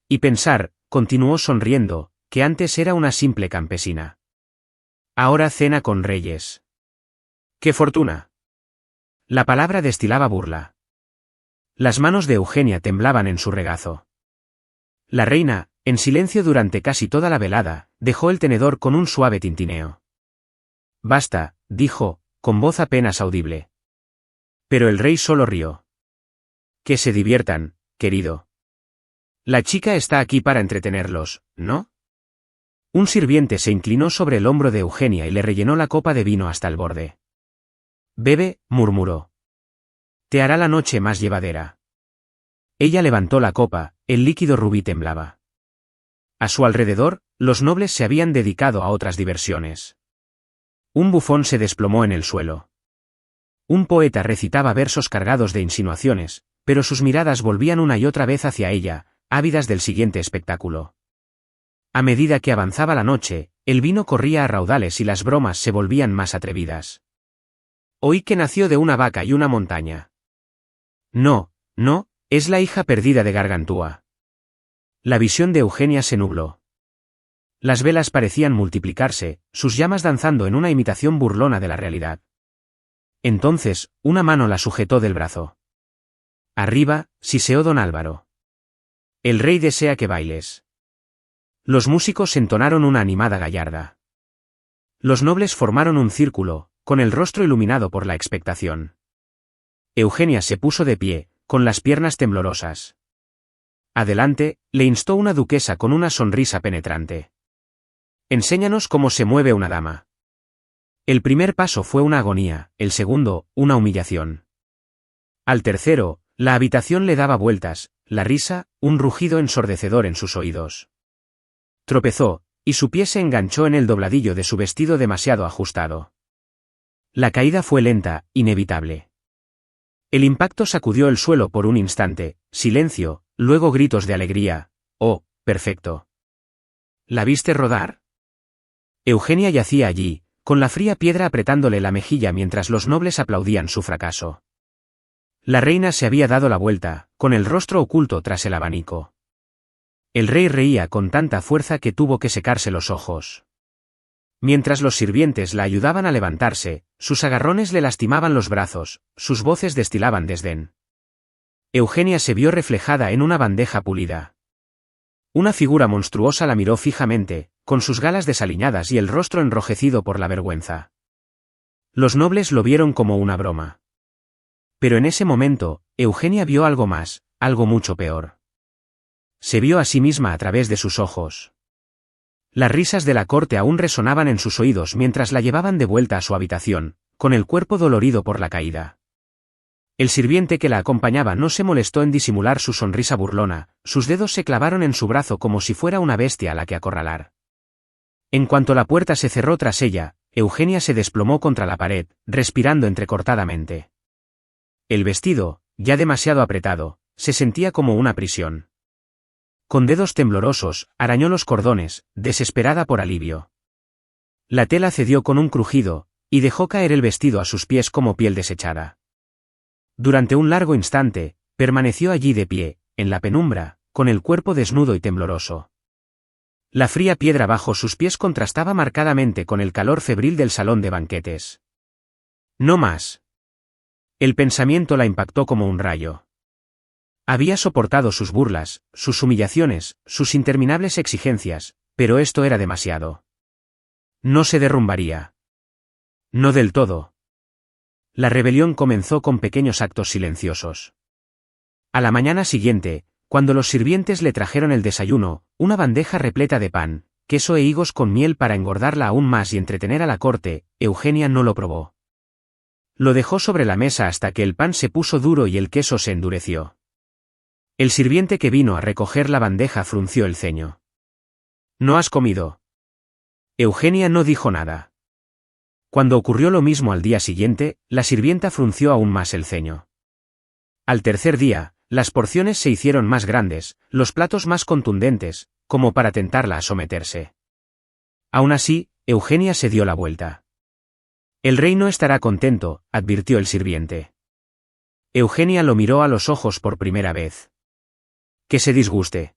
Y pensar, continuó sonriendo, que antes era una simple campesina. Ahora cena con reyes. ¡Qué fortuna! La palabra destilaba burla. Las manos de Eugenia temblaban en su regazo. La reina, en silencio durante casi toda la velada, dejó el tenedor con un suave tintineo. Basta, dijo, con voz apenas audible. Pero el rey solo rió. Que se diviertan, querido. La chica está aquí para entretenerlos, ¿no? Un sirviente se inclinó sobre el hombro de Eugenia y le rellenó la copa de vino hasta el borde. Bebe, murmuró. Te hará la noche más llevadera. Ella levantó la copa, el líquido rubí temblaba. A su alrededor, los nobles se habían dedicado a otras diversiones. Un bufón se desplomó en el suelo. Un poeta recitaba versos cargados de insinuaciones, pero sus miradas volvían una y otra vez hacia ella, ávidas del siguiente espectáculo. A medida que avanzaba la noche, el vino corría a raudales y las bromas se volvían más atrevidas. Oí que nació de una vaca y una montaña. No, no, es la hija perdida de Gargantúa. La visión de Eugenia se nubló. Las velas parecían multiplicarse, sus llamas danzando en una imitación burlona de la realidad. Entonces, una mano la sujetó del brazo. Arriba, siseó don Álvaro. El rey desea que bailes. Los músicos entonaron una animada gallarda. Los nobles formaron un círculo, con el rostro iluminado por la expectación. Eugenia se puso de pie, con las piernas temblorosas. Adelante, le instó una duquesa con una sonrisa penetrante. Enséñanos cómo se mueve una dama. El primer paso fue una agonía, el segundo, una humillación. Al tercero, la habitación le daba vueltas, la risa, un rugido ensordecedor en sus oídos. Tropezó, y su pie se enganchó en el dobladillo de su vestido demasiado ajustado. La caída fue lenta, inevitable. El impacto sacudió el suelo por un instante, silencio, luego gritos de alegría. ¡Oh, perfecto! ¿La viste rodar? Eugenia yacía allí, con la fría piedra apretándole la mejilla mientras los nobles aplaudían su fracaso. La reina se había dado la vuelta, con el rostro oculto tras el abanico. El rey reía con tanta fuerza que tuvo que secarse los ojos. Mientras los sirvientes la ayudaban a levantarse, sus agarrones le lastimaban los brazos, sus voces destilaban desdén. Eugenia se vio reflejada en una bandeja pulida. Una figura monstruosa la miró fijamente, con sus galas desaliñadas y el rostro enrojecido por la vergüenza. Los nobles lo vieron como una broma. Pero en ese momento, Eugenia vio algo más, algo mucho peor. Se vio a sí misma a través de sus ojos. Las risas de la corte aún resonaban en sus oídos mientras la llevaban de vuelta a su habitación, con el cuerpo dolorido por la caída. El sirviente que la acompañaba no se molestó en disimular su sonrisa burlona, sus dedos se clavaron en su brazo como si fuera una bestia a la que acorralar. En cuanto la puerta se cerró tras ella, Eugenia se desplomó contra la pared, respirando entrecortadamente. El vestido, ya demasiado apretado, se sentía como una prisión. Con dedos temblorosos, arañó los cordones, desesperada por alivio. La tela cedió con un crujido, y dejó caer el vestido a sus pies como piel desechada. Durante un largo instante, permaneció allí de pie, en la penumbra, con el cuerpo desnudo y tembloroso. La fría piedra bajo sus pies contrastaba marcadamente con el calor febril del salón de banquetes. No más. El pensamiento la impactó como un rayo. Había soportado sus burlas, sus humillaciones, sus interminables exigencias, pero esto era demasiado. No se derrumbaría. No del todo. La rebelión comenzó con pequeños actos silenciosos. A la mañana siguiente, cuando los sirvientes le trajeron el desayuno, una bandeja repleta de pan, queso e higos con miel para engordarla aún más y entretener a la corte, Eugenia no lo probó. Lo dejó sobre la mesa hasta que el pan se puso duro y el queso se endureció. El sirviente que vino a recoger la bandeja frunció el ceño. ¿No has comido? Eugenia no dijo nada. Cuando ocurrió lo mismo al día siguiente, la sirvienta frunció aún más el ceño. Al tercer día, las porciones se hicieron más grandes, los platos más contundentes, como para tentarla a someterse. Aún así, Eugenia se dio la vuelta. El rey no estará contento, advirtió el sirviente. Eugenia lo miró a los ojos por primera vez. Que se disguste.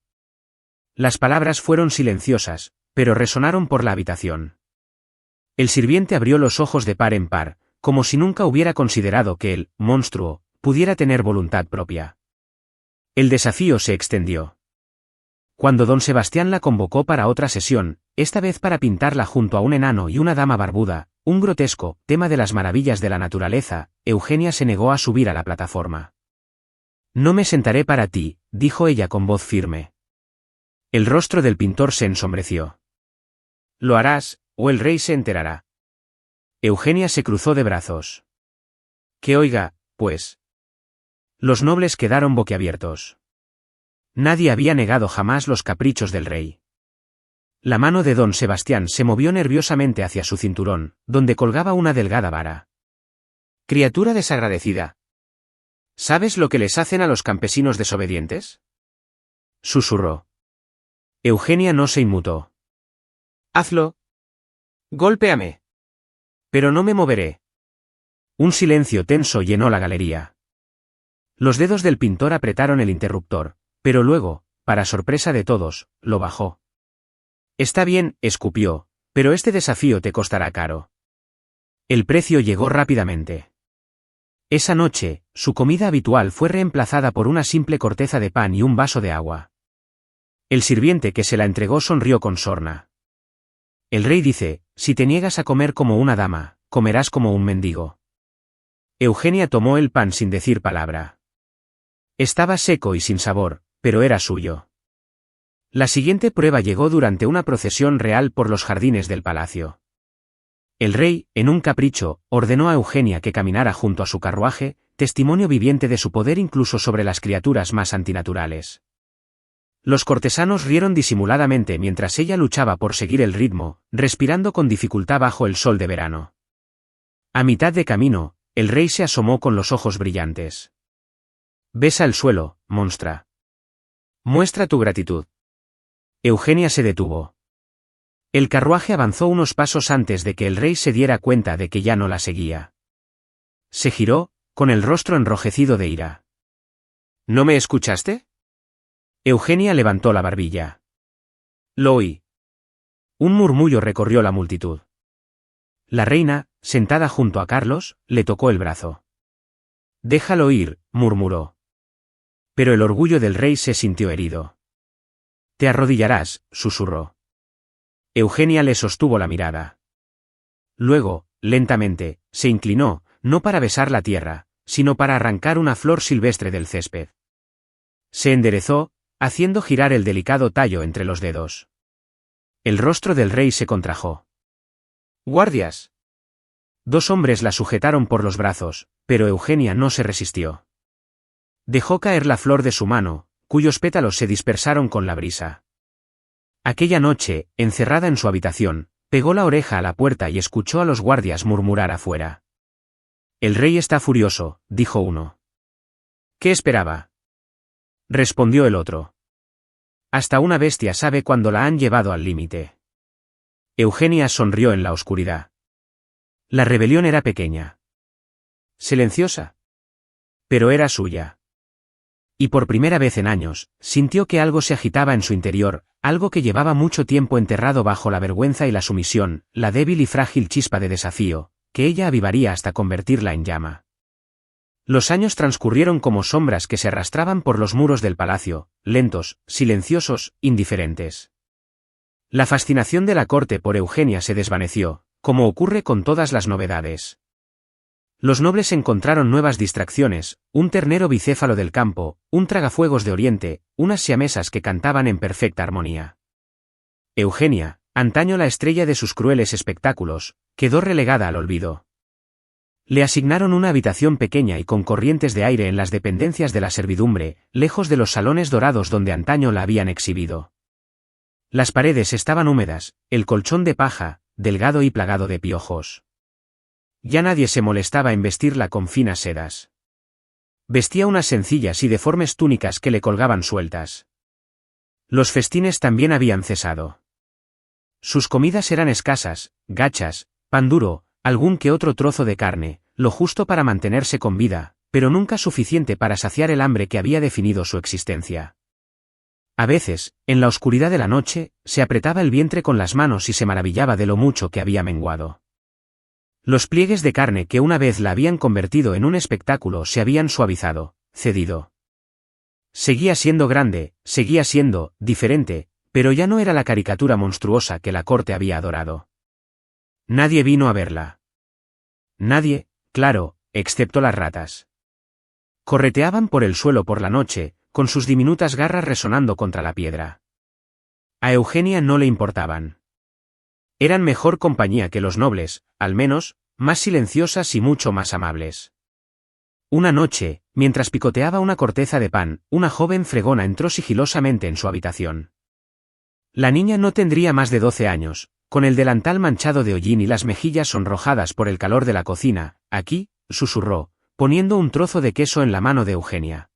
Las palabras fueron silenciosas, pero resonaron por la habitación. El sirviente abrió los ojos de par en par, como si nunca hubiera considerado que el monstruo pudiera tener voluntad propia. El desafío se extendió. Cuando don Sebastián la convocó para otra sesión, esta vez para pintarla junto a un enano y una dama barbuda, un grotesco tema de las maravillas de la naturaleza, Eugenia se negó a subir a la plataforma. No me sentaré para ti, dijo ella con voz firme. El rostro del pintor se ensombreció. Lo harás, o el rey se enterará. Eugenia se cruzó de brazos. Que oiga, pues. Los nobles quedaron boquiabiertos. Nadie había negado jamás los caprichos del rey. La mano de don Sebastián se movió nerviosamente hacia su cinturón, donde colgaba una delgada vara. Criatura desagradecida. ¿Sabes lo que les hacen a los campesinos desobedientes? Susurró. Eugenia no se inmutó. Hazlo. Golpéame. Pero no me moveré. Un silencio tenso llenó la galería. Los dedos del pintor apretaron el interruptor, pero luego, para sorpresa de todos, lo bajó. Está bien, escupió, pero este desafío te costará caro. El precio llegó rápidamente. Esa noche, su comida habitual fue reemplazada por una simple corteza de pan y un vaso de agua. El sirviente que se la entregó sonrió con sorna. El rey dice, si te niegas a comer como una dama, comerás como un mendigo. Eugenia tomó el pan sin decir palabra. Estaba seco y sin sabor, pero era suyo. La siguiente prueba llegó durante una procesión real por los jardines del palacio. El rey, en un capricho, ordenó a Eugenia que caminara junto a su carruaje, testimonio viviente de su poder incluso sobre las criaturas más antinaturales. Los cortesanos rieron disimuladamente mientras ella luchaba por seguir el ritmo, respirando con dificultad bajo el sol de verano. A mitad de camino, el rey se asomó con los ojos brillantes. Besa el suelo, monstra. Muestra tu gratitud. Eugenia se detuvo. El carruaje avanzó unos pasos antes de que el rey se diera cuenta de que ya no la seguía. Se giró, con el rostro enrojecido de ira. ¿No me escuchaste? Eugenia levantó la barbilla. Lo oí. Un murmullo recorrió la multitud. La reina, sentada junto a Carlos, le tocó el brazo. Déjalo ir, murmuró. Pero el orgullo del rey se sintió herido. Te arrodillarás, susurró. Eugenia le sostuvo la mirada. Luego, lentamente, se inclinó, no para besar la tierra, sino para arrancar una flor silvestre del césped. Se enderezó, haciendo girar el delicado tallo entre los dedos. El rostro del rey se contrajo. ¡Guardias! 2 hombres la sujetaron por los brazos, pero Eugenia no se resistió. Dejó caer la flor de su mano, cuyos pétalos se dispersaron con la brisa. Aquella noche, encerrada en su habitación, pegó la oreja a la puerta y escuchó a los guardias murmurar afuera. El rey está furioso, dijo uno. ¿Qué esperaba? Respondió el otro. Hasta una bestia sabe cuándo la han llevado al límite. Eugenia sonrió en la oscuridad. La rebelión era pequeña. Silenciosa. Pero era suya. Y por primera vez en años, sintió que algo se agitaba en su interior, algo que llevaba mucho tiempo enterrado bajo la vergüenza y la sumisión, la débil y frágil chispa de desafío, que ella avivaría hasta convertirla en llama. Los años transcurrieron como sombras que se arrastraban por los muros del palacio, lentos, silenciosos, indiferentes. La fascinación de la corte por Eugenia se desvaneció, como ocurre con todas las novedades. Los nobles encontraron nuevas distracciones, un ternero bicéfalo del campo, un tragafuegos de Oriente, unas siamesas que cantaban en perfecta armonía. Eugenia, antaño la estrella de sus crueles espectáculos, quedó relegada al olvido. Le asignaron una habitación pequeña y con corrientes de aire en las dependencias de la servidumbre, lejos de los salones dorados donde antaño la habían exhibido. Las paredes estaban húmedas, el colchón de paja, delgado y plagado de piojos. Ya nadie se molestaba en vestirla con finas sedas. Vestía unas sencillas y deformes túnicas que le colgaban sueltas. Los festines también habían cesado. Sus comidas eran escasas, gachas, pan duro, algún que otro trozo de carne, lo justo para mantenerse con vida, pero nunca suficiente para saciar el hambre que había definido su existencia. A veces, en la oscuridad de la noche, se apretaba el vientre con las manos y se maravillaba de lo mucho que había menguado. Los pliegues de carne que una vez la habían convertido en un espectáculo se habían suavizado, cedido. Seguía siendo grande, seguía siendo diferente, pero ya no era la caricatura monstruosa que la corte había adorado. Nadie vino a verla. Nadie, claro, excepto las ratas. Correteaban por el suelo por la noche, con sus diminutas garras resonando contra la piedra. A Eugenia no le importaban. Eran mejor compañía que los nobles, al menos, más silenciosas y mucho más amables. Una noche, mientras picoteaba una corteza de pan, una joven fregona entró sigilosamente en su habitación. La niña no tendría más de 12 años, con el delantal manchado de hollín y las mejillas sonrojadas por el calor de la cocina. Aquí, susurró, poniendo un trozo de queso en la mano de Eugenia.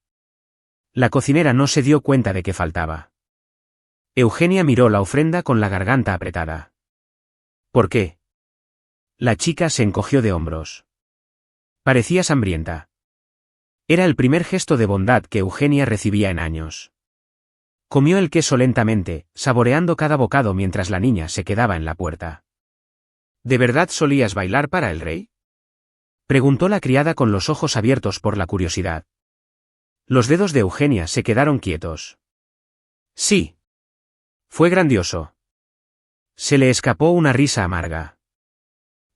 La cocinera no se dio cuenta de que faltaba. Eugenia miró la ofrenda con la garganta apretada. ¿Por qué? La chica se encogió de hombros. Parecía hambrienta. Era el primer gesto de bondad que Eugenia recibía en años. Comió el queso lentamente, saboreando cada bocado mientras la niña se quedaba en la puerta. ¿De verdad solías bailar para el rey? Preguntó la criada con los ojos abiertos por la curiosidad. Los dedos de Eugenia se quedaron quietos. Sí. Fue grandioso. Se le escapó una risa amarga.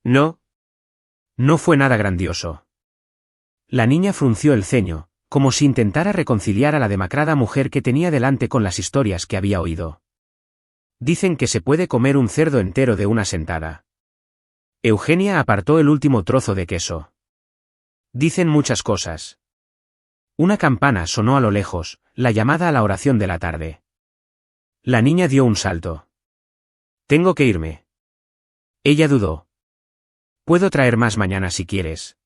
No. No fue nada grandioso. La niña frunció el ceño, como si intentara reconciliar a la demacrada mujer que tenía delante con las historias que había oído. Dicen que se puede comer un cerdo entero de una sentada. Eugenia apartó el último trozo de queso. Dicen muchas cosas. Una campana sonó a lo lejos, la llamada a la oración de la tarde. La niña dio un salto. Tengo que irme. Ella dudó. Puedo traer más mañana si quieres.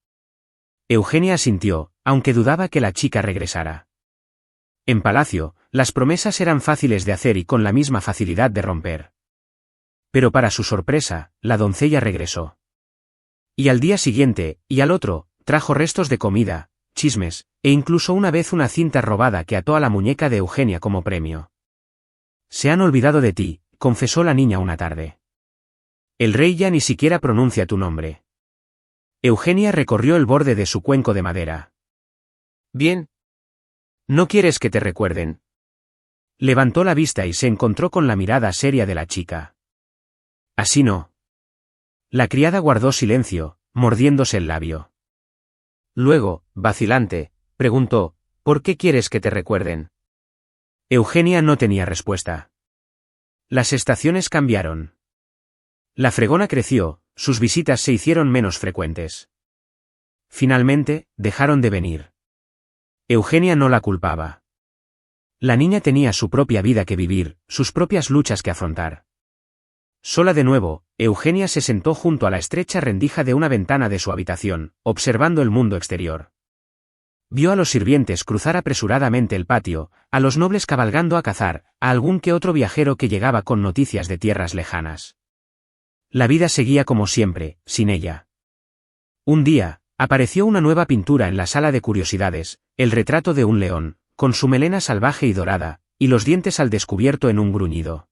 Eugenia asintió, aunque dudaba que la chica regresara. En palacio, las promesas eran fáciles de hacer y con la misma facilidad de romper. Pero para su sorpresa, la doncella regresó. Y al día siguiente, y al otro, trajo restos de comida, chismes, e incluso una vez una cinta robada que ató a la muñeca de Eugenia como premio. Se han olvidado de ti, confesó la niña una tarde. El rey ya ni siquiera pronuncia tu nombre. Eugenia recorrió el borde de su cuenco de madera. Bien. ¿No quieres que te recuerden? Levantó la vista y se encontró con la mirada seria de la chica. Así no. La criada guardó silencio, mordiéndose el labio. Luego, vacilante, preguntó, ¿por qué quieres que te recuerden? Eugenia no tenía respuesta. Las estaciones cambiaron. La fregona creció, sus visitas se hicieron menos frecuentes. Finalmente, dejaron de venir. Eugenia no la culpaba. La niña tenía su propia vida que vivir, sus propias luchas que afrontar. Sola de nuevo, Eugenia se sentó junto a la estrecha rendija de una ventana de su habitación, observando el mundo exterior. Vio a los sirvientes cruzar apresuradamente el patio, a los nobles cabalgando a cazar, a algún que otro viajero que llegaba con noticias de tierras lejanas. La vida seguía como siempre, sin ella. Un día, apareció una nueva pintura en la sala de curiosidades, el retrato de un león, con su melena salvaje y dorada, y los dientes al descubierto en un gruñido.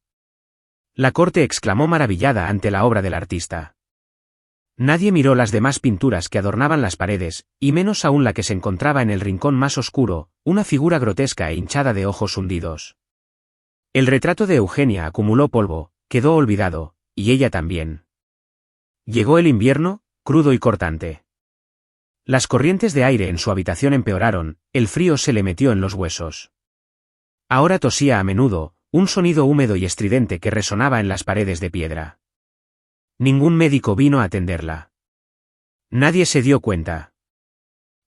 La corte exclamó maravillada ante la obra del artista. Nadie miró las demás pinturas que adornaban las paredes, y menos aún la que se encontraba en el rincón más oscuro, una figura grotesca e hinchada de ojos hundidos. El retrato de Eugenia acumuló polvo, quedó olvidado, y ella también. Llegó el invierno, crudo y cortante. Las corrientes de aire en su habitación empeoraron, el frío se le metió en los huesos. Ahora tosía a menudo, un sonido húmedo y estridente que resonaba en las paredes de piedra. Ningún médico vino a atenderla. Nadie se dio cuenta.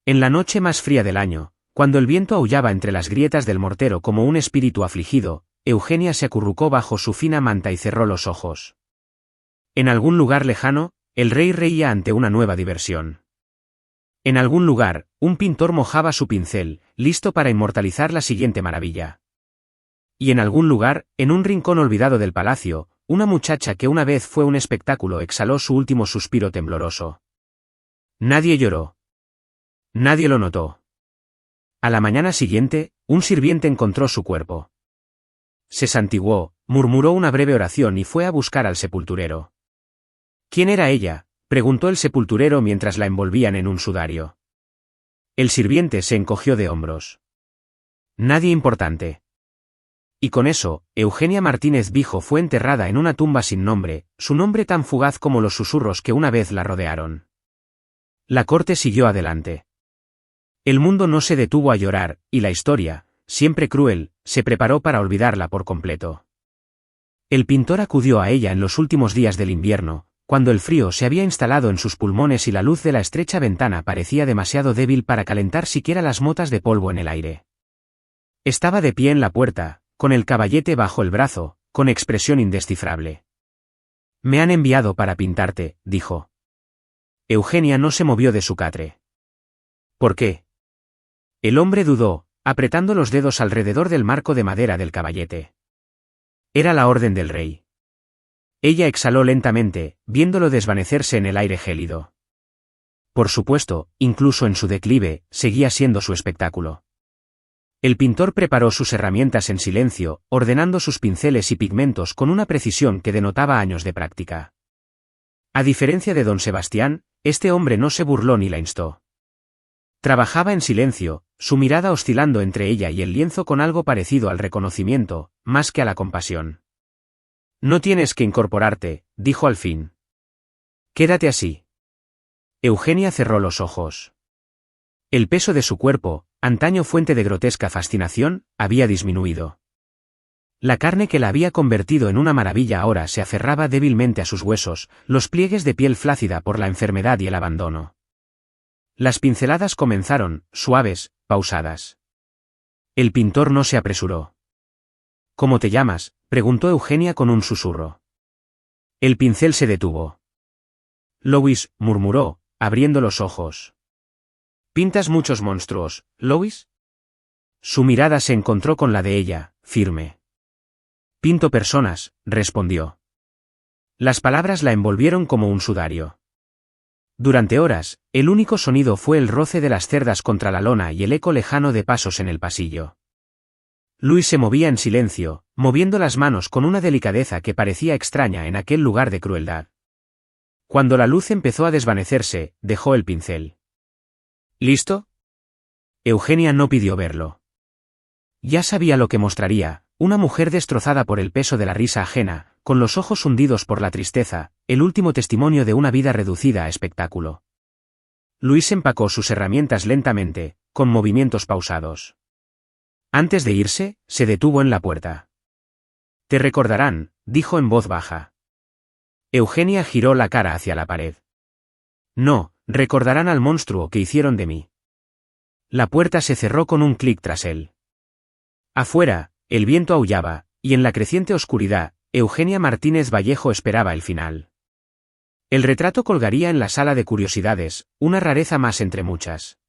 En la noche más fría del año, cuando el viento aullaba entre las grietas del mortero como un espíritu afligido, Eugenia se acurrucó bajo su fina manta y cerró los ojos. En algún lugar lejano, el rey reía ante una nueva diversión. En algún lugar, un pintor mojaba su pincel, listo para inmortalizar la siguiente maravilla. Y en algún lugar, en un rincón olvidado del palacio, una muchacha que una vez fue un espectáculo exhaló su último suspiro tembloroso. Nadie lloró. Nadie lo notó. A la mañana siguiente, un sirviente encontró su cuerpo. Se santiguó, murmuró una breve oración y fue a buscar al sepulturero. ¿Quién era ella?, preguntó el sepulturero mientras la envolvían en un sudario. El sirviente se encogió de hombros. Nadie importante. Y con eso, Eugenia Martínez Vijo fue enterrada en una tumba sin nombre, su nombre tan fugaz como los susurros que una vez la rodearon. La corte siguió adelante. El mundo no se detuvo a llorar, y la historia, siempre cruel, se preparó para olvidarla por completo. El pintor acudió a ella en los últimos días del invierno, cuando el frío se había instalado en sus pulmones y la luz de la estrecha ventana parecía demasiado débil para calentar siquiera las motas de polvo en el aire. Estaba de pie en la puerta, con el caballete bajo el brazo, con expresión indescifrable. «Me han enviado para pintarte», dijo. Eugenia no se movió de su catre. «¿Por qué?». El hombre dudó, apretando los dedos alrededor del marco de madera del caballete. Era la orden del rey. Ella exhaló lentamente, viéndolo desvanecerse en el aire gélido. Por supuesto, incluso en su declive, seguía siendo su espectáculo. El pintor preparó sus herramientas en silencio, ordenando sus pinceles y pigmentos con una precisión que denotaba años de práctica. A diferencia de don Sebastián, este hombre no se burló ni la instó. Trabajaba en silencio, su mirada oscilando entre ella y el lienzo con algo parecido al reconocimiento, más que a la compasión. «No tienes que incorporarte», dijo al fin. «Quédate así». Eugenia cerró los ojos. El peso de su cuerpo, antaño fuente de grotesca fascinación, había disminuido. La carne que la había convertido en una maravilla ahora se aferraba débilmente a sus huesos, los pliegues de piel flácida por la enfermedad y el abandono. Las pinceladas comenzaron, suaves, pausadas. El pintor no se apresuró. «¿Cómo te llamas?», preguntó Eugenia con un susurro. El pincel se detuvo. «Louis», murmuró, abriendo los ojos. «¿Pintas muchos monstruos, Louis?». Su mirada se encontró con la de ella, firme. «Pinto personas», respondió. Las palabras la envolvieron como un sudario. Durante horas, el único sonido fue el roce de las cerdas contra la lona y el eco lejano de pasos en el pasillo. Louis se movía en silencio, moviendo las manos con una delicadeza que parecía extraña en aquel lugar de crueldad. Cuando la luz empezó a desvanecerse, dejó el pincel. «¿Listo?». Eugenia no pidió verlo. Ya sabía lo que mostraría, una mujer destrozada por el peso de la risa ajena, con los ojos hundidos por la tristeza, el último testimonio de una vida reducida a espectáculo. Louis empacó sus herramientas lentamente, con movimientos pausados. Antes de irse, se detuvo en la puerta. «Te recordarán», dijo en voz baja. Eugenia giró la cara hacia la pared. No, recordarán al monstruo que hicieron de mí. La puerta se cerró con un clic tras él. Afuera, el viento aullaba, y en la creciente oscuridad, Eugenia Martínez Vallejo esperaba el final. El retrato colgaría en la sala de curiosidades, una rareza más entre muchas.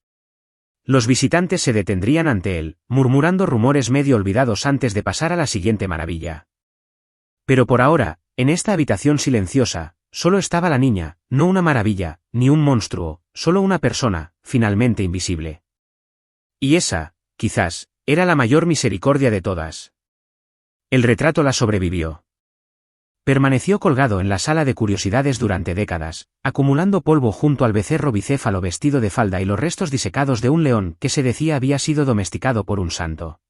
Los visitantes se detendrían ante él, murmurando rumores medio olvidados antes de pasar a la siguiente maravilla. Pero por ahora, en esta habitación silenciosa, solo estaba la niña, no una maravilla, ni un monstruo, solo una persona, finalmente invisible. Y esa, quizás, era la mayor misericordia de todas. El retrato la sobrevivió. Permaneció colgado en la sala de curiosidades durante décadas, acumulando polvo junto al becerro bicéfalo vestido de falda y los restos disecados de un león que se decía había sido domesticado por un santo.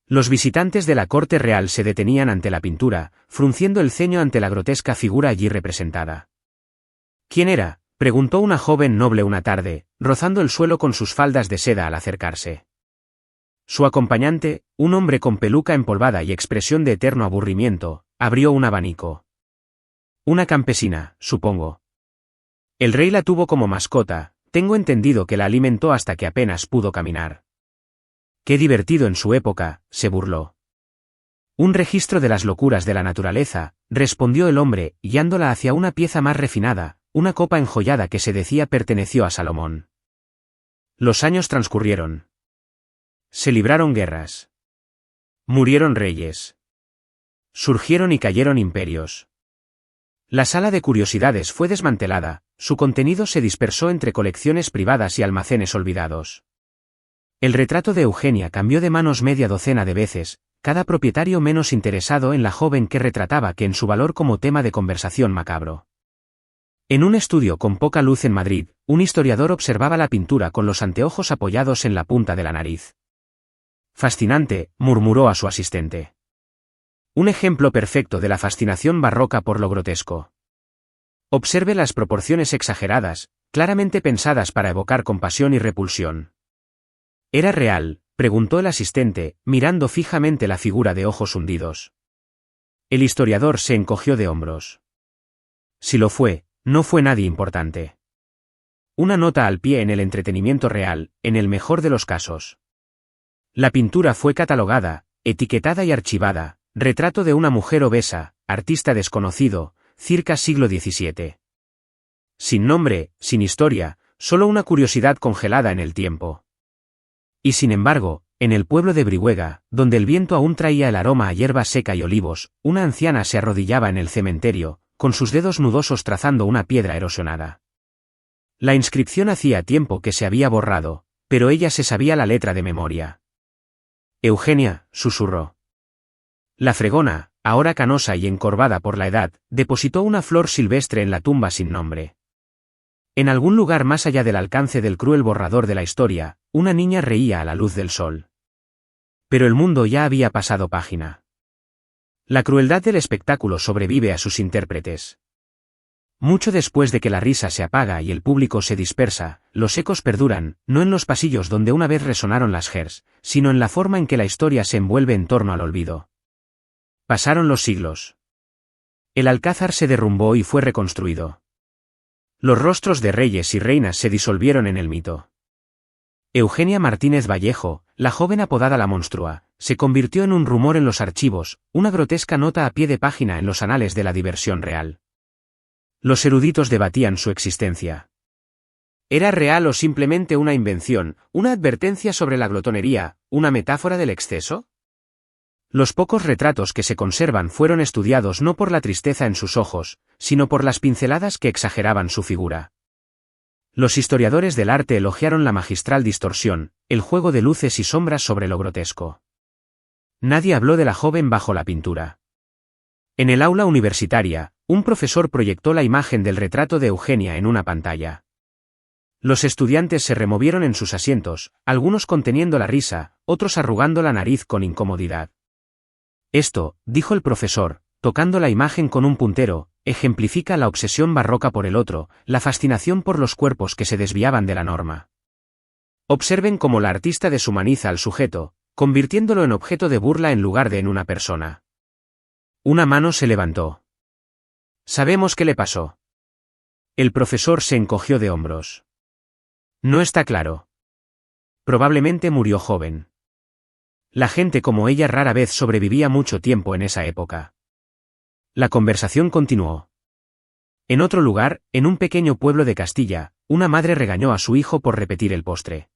Los visitantes de la corte real se detenían ante la pintura, frunciendo el ceño ante la grotesca figura allí representada. ¿Quién era?, preguntó una joven noble una tarde, rozando el suelo con sus faldas de seda al acercarse. Su acompañante, un hombre con peluca empolvada y expresión de eterno aburrimiento, abrió un abanico. Una campesina, supongo. El rey la tuvo como mascota, tengo entendido que la alimentó hasta que apenas pudo caminar. Qué divertido en su época, se burló. Un registro de las locuras de la naturaleza, respondió el hombre, guiándola hacia una pieza más refinada, una copa enjollada que se decía perteneció a Salomón. Los años transcurrieron. Se libraron guerras. Murieron reyes. Surgieron y cayeron imperios. La sala de curiosidades fue desmantelada, su contenido se dispersó entre colecciones privadas y almacenes olvidados. El retrato de Eugenia cambió de manos media docena de veces, cada propietario menos interesado en la joven que retrataba que en su valor como tema de conversación macabro. En un estudio con poca luz en Madrid, un historiador observaba la pintura con los anteojos apoyados en la punta de la nariz. Fascinante, murmuró a su asistente. Un ejemplo perfecto de la fascinación barroca por lo grotesco. Observe las proporciones exageradas, claramente pensadas para evocar compasión y repulsión. ¿Era real?, preguntó el asistente, mirando fijamente la figura de ojos hundidos. El historiador se encogió de hombros. Si lo fue, no fue nadie importante. Una nota al pie en el entretenimiento real, en el mejor de los casos. La pintura fue catalogada, etiquetada y archivada, retrato de una mujer obesa, artista desconocido, circa siglo XVII. Sin nombre, sin historia, solo una curiosidad congelada en el tiempo. Y sin embargo, en el pueblo de Brihuega, donde el viento aún traía el aroma a hierba seca y olivos, una anciana se arrodillaba en el cementerio, con sus dedos nudosos trazando una piedra erosionada. La inscripción hacía tiempo que se había borrado, pero ella se sabía la letra de memoria. Eugenia, susurró. La fregona, ahora canosa y encorvada por la edad, depositó una flor silvestre en la tumba sin nombre. En algún lugar más allá del alcance del cruel borrador de la historia, una niña reía a la luz del sol. Pero el mundo ya había pasado página. La crueldad del espectáculo sobrevive a sus intérpretes. Mucho después de que la risa se apaga y el público se dispersa, los ecos perduran, no en los pasillos donde una vez resonaron las gers, sino en la forma en que la historia se envuelve en torno al olvido. Pasaron los siglos. El alcázar se derrumbó y fue reconstruido. Los rostros de reyes y reinas se disolvieron en el mito. Eugenia Martínez Vallejo, la joven apodada la monstrua, se convirtió en un rumor en los archivos, una grotesca nota a pie de página en los anales de la diversión real. Los eruditos debatían su existencia. ¿Era real o simplemente una invención, una advertencia sobre la glotonería, una metáfora del exceso? Los pocos retratos que se conservan fueron estudiados no por la tristeza en sus ojos, sino por las pinceladas que exageraban su figura. Los historiadores del arte elogiaron la magistral distorsión, el juego de luces y sombras sobre lo grotesco. Nadie habló de la joven bajo la pintura. En el aula universitaria, un profesor proyectó la imagen del retrato de Eugenia en una pantalla. Los estudiantes se removieron en sus asientos, algunos conteniendo la risa, otros arrugando la nariz con incomodidad. Esto, dijo el profesor, tocando la imagen con un puntero, ejemplifica la obsesión barroca por el otro, la fascinación por los cuerpos que se desviaban de la norma. Observen cómo la artista deshumaniza al sujeto, convirtiéndolo en objeto de burla en lugar de en una persona. Una mano se levantó. Sabemos qué le pasó. El profesor se encogió de hombros. No está claro. Probablemente murió joven. La gente como ella rara vez sobrevivía mucho tiempo en esa época. La conversación continuó. En otro lugar, en un pequeño pueblo de Castilla, una madre regañó a su hijo por repetir el postre.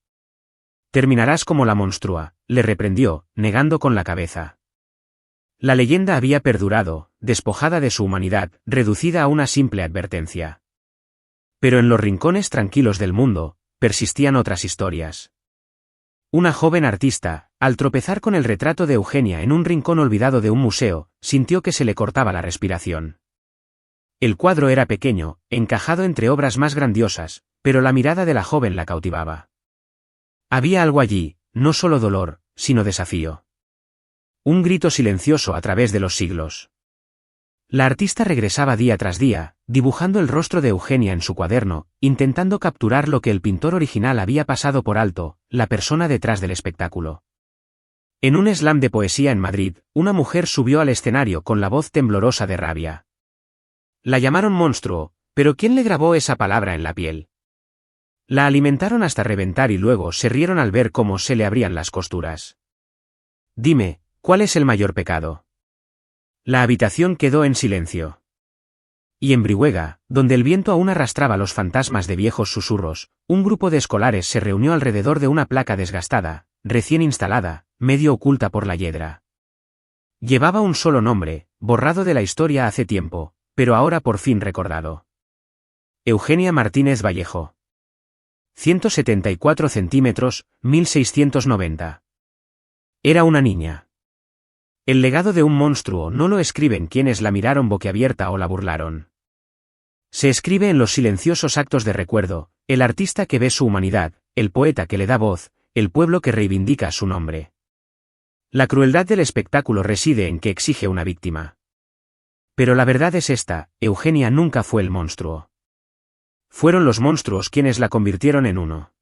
Terminarás como la monstrua, le reprendió, negando con la cabeza. La leyenda había perdurado, despojada de su humanidad, reducida a una simple advertencia. Pero en los rincones tranquilos del mundo, persistían otras historias. Una joven artista, al tropezar con el retrato de Eugenia en un rincón olvidado de un museo, sintió que se le cortaba la respiración. El cuadro era pequeño, encajado entre obras más grandiosas, pero la mirada de la joven la cautivaba. Había algo allí, no solo dolor, sino desafío. Un grito silencioso a través de los siglos. La artista regresaba día tras día, dibujando el rostro de Eugenia en su cuaderno, intentando capturar lo que el pintor original había pasado por alto, la persona detrás del espectáculo. En un slam de poesía en Madrid, una mujer subió al escenario con la voz temblorosa de rabia. La llamaron monstruo, pero ¿quién le grabó esa palabra en la piel? La alimentaron hasta reventar y luego se rieron al ver cómo se le abrían las costuras. Dime, ¿cuál es el mayor pecado? La habitación quedó en silencio. Y en Brihuega, donde el viento aún arrastraba los fantasmas de viejos susurros, un grupo de escolares se reunió alrededor de una placa desgastada, recién instalada, medio oculta por la hiedra. Llevaba un solo nombre, borrado de la historia hace tiempo, pero ahora por fin recordado. Eugenia Martínez Vallejo. 174 centímetros, 1690. Era una niña. El legado de un monstruo no lo escriben quienes la miraron boquiabierta o la burlaron. Se escribe en los silenciosos actos de recuerdo, el artista que ve su humanidad, el poeta que le da voz, el pueblo que reivindica su nombre. La crueldad del espectáculo reside en que exige una víctima. Pero la verdad es esta, Eugenia nunca fue el monstruo. Fueron los monstruos quienes la convirtieron en uno.